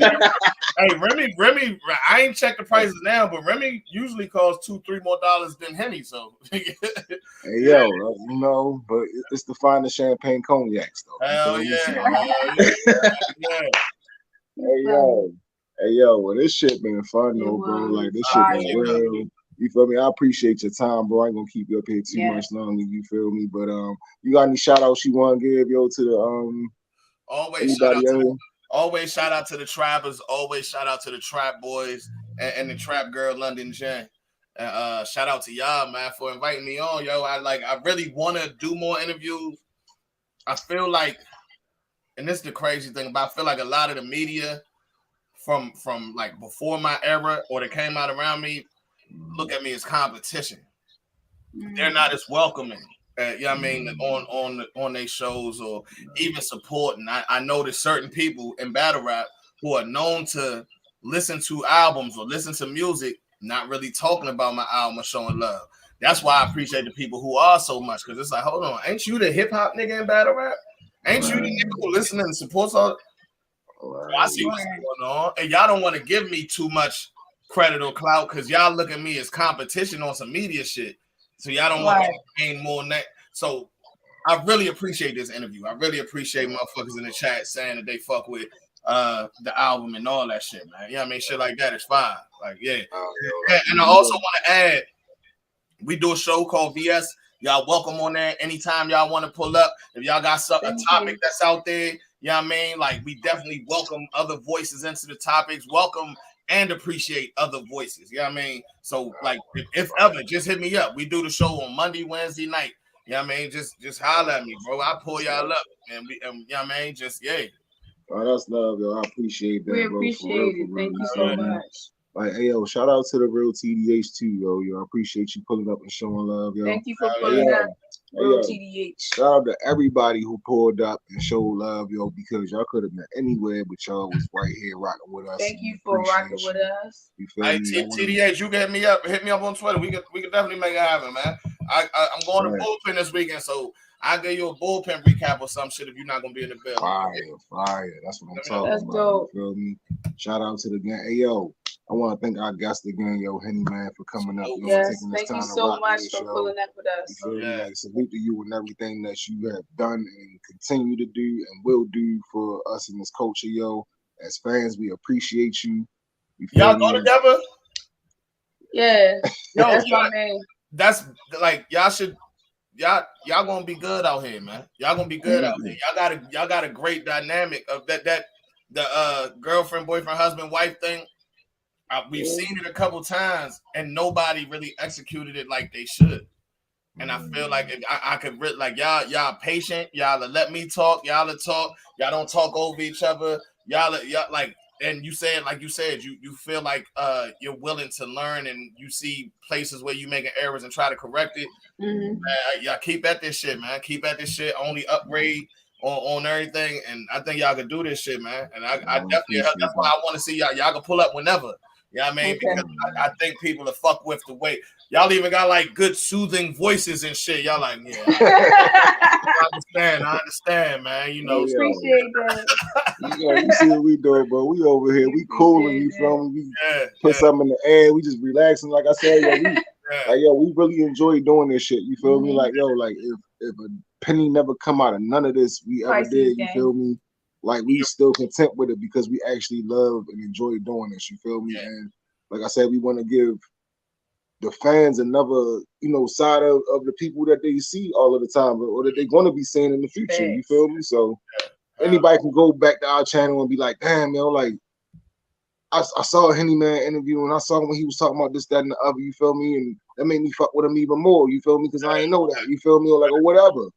Hey, Remy, I ain't checked the prices now, but Remy usually costs $2-3 more than Henny, so. Hey, yo, you know, but it's the finest champagne cognacs, though. Hell yeah. Hey, yo, well, this shit been fun, though, bro. Like, this shit been real. You feel me? I appreciate your time, bro. I ain't gonna keep you up here too much longer. You feel me? But you got any shout outs you want to give, yo, to the always shout out to the trappers. Always shout out to the trap boys and the trap girl London Jen. Shout out to y'all, man, for inviting me on, yo. I really want to do more interviews. I feel like, and this is the crazy thing, but I feel like a lot of the media from like before my era or that came out around me look at me as competition. They're not as welcoming, you know what I mean, on their shows or even supporting. I know there's certain people in battle rap who are known to listen to albums or listen to music, not really talking about my album or showing love. That's why I appreciate the people who are so much, because it's like, hold on, ain't you the hip hop nigga in battle rap? Ain't you the nigga who listening and supports all? I see what's going on, and y'all don't want to give me too much credit or clout because y'all look at me as competition on some media shit. So y'all don't want to gain more than that. So I really appreciate this interview. I really appreciate motherfuckers in the chat saying that they fuck with the album and all that shit, man. You know what I mean? Shit like that is fine. Like, yeah. And I also want to add, we do a show called VS. Y'all welcome on there anytime y'all want to pull up. If y'all got a topic that's out there, you know what I mean? Like, we definitely welcome other voices into the topics. Welcome and appreciate other voices. You know what I mean? So like if ever, just hit me up. We do the show on Monday, Wednesday night. You know what I mean? Just holler at me, bro. I pull y'all up and you know what I mean? Just Oh, that's love, yo. I appreciate that, We bro. appreciate it. Thank you so much. Like, hey, yo, shout out to the real TDH too, yo. Yo, I appreciate you pulling up and showing love, yo. Thank you for pulling up, real TDH. Shout out to everybody who pulled up and showed love, yo, because y'all could have been anywhere, but y'all was right here rocking with us. Thank you for rocking with us. You feel me? TDH, you can hit me up on Twitter. We can definitely make it happen, man. I'm going to bullpen this weekend, so I'll give you a bullpen recap or some shit if you're not gonna be in the building. Fire. That's what I'm talking about. Dope. You feel me? Shout out to the gang. Hey, yo, I want to thank our guest again, yo, Hennyman, for coming up. Yes, thank you so much for pulling up with us. You feel me? Like, salute to you and everything that you have done and continue to do and will do for us in this culture, yo. As fans, we appreciate you. Y'all go together? Yeah. That's my man. That's like y'all gonna be good out here, man. Y'all gonna be good out here. Y'all got a great dynamic of that the girlfriend, boyfriend, husband, wife thing. We've seen it a couple times, and nobody really executed it like they should. And I feel like if I could like y'all patient, y'all let me talk, y'all talk, y'all don't talk over each other, y'all like. And you said, like you said, you feel like you're willing to learn, and you see places where you making errors and try to correct it. Y'all keep at this shit, man. Keep at this shit. Only upgrade on everything, and I think y'all can do this shit, man. And I definitely that's why I want to see y'all. Y'all can pull up whenever. You know what I mean? Because I think people are fuck with the way y'all even got like good soothing voices and shit. Y'all like, yeah. I understand, man. You know, we appreciate that. You see what we doing, bro? We over here, we cooling. You feel me? We put something in the air. We just relaxing. Like I said, we really enjoy doing this shit. You feel me? Like, yo, like if a penny never come out of none of this we ever did, you feel me? Like we still content with it because we actually love and enjoy doing this. You feel me? And like I said, we want to give the fans another, side of the people that they see all of the time, or that they're going to be seeing in the future. You feel me? So anybody can go back to our channel and be like, damn, yo, like I saw a Hennyman interview and I saw when he was talking about this, that, and the other. You feel me? And that made me fuck with him even more. You feel me? Because I ain't know that. You feel me? Or whatever.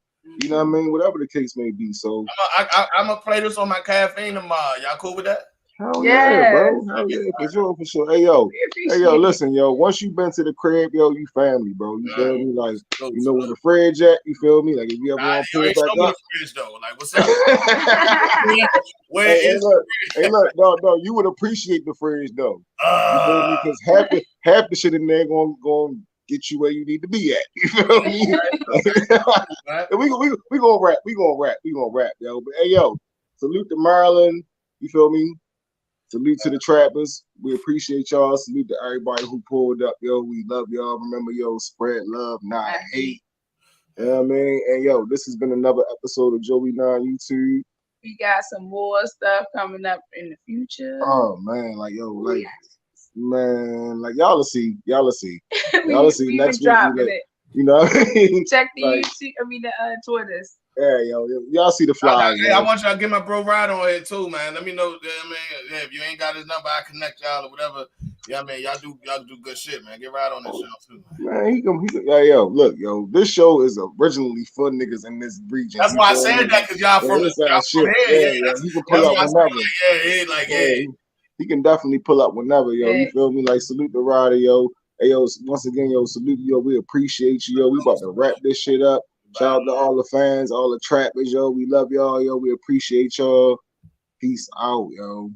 You know what I mean? Whatever the case may be. So I'm gonna play this on my caffeine tomorrow. Y'all cool with that? Hell yeah, bro. Hell yeah, for sure. Hey yo, listen, yo. Once you been to the crib, yo, you family, bro. You feel me? Like, you know where the fridge at? You feel me? Like, if you ever want to pull back up. The fridge though. Like, what's up? Where is the fridge? Hey, look, no, you would appreciate the fridge though. You feel me? Because half the shit in there going get you where you need to be at. You feel me? We gonna rap. We gonna rap, yo. But hey, yo, salute to Maryland. You feel me? Salute to the trappers. We appreciate y'all. Salute to everybody who pulled up, yo. We love y'all. Remember, yo, spread love, not hate. You know what I mean? And yo, this has been another episode of Joey 9 YouTube. We got some more stuff coming up in the future. Oh man, like yo, like man, like y'all will see. Y'all will see next week. You know, check the YouTube. The Twitters. Yeah, yo, y'all see the flyers. I want y'all to get my bro Rod on here too, man. Let me know. If you ain't got his number, I connect y'all or whatever. Yeah, man, y'all do good shit, man. Get Rod on this show too. Man, he yo, look, yo, this show is originally for niggas in this region. That's why I said that, because y'all from here. Yeah, he can pull up whenever. He can definitely pull up whenever, yo. You feel me? Like, salute the rider, yo. Hey, yo, once again, yo, salute you, yo. We appreciate you, yo. We about to wrap this shit up. Shout out to all the fans, all the trappers, yo. We love y'all, yo. We appreciate y'all. Peace out, yo.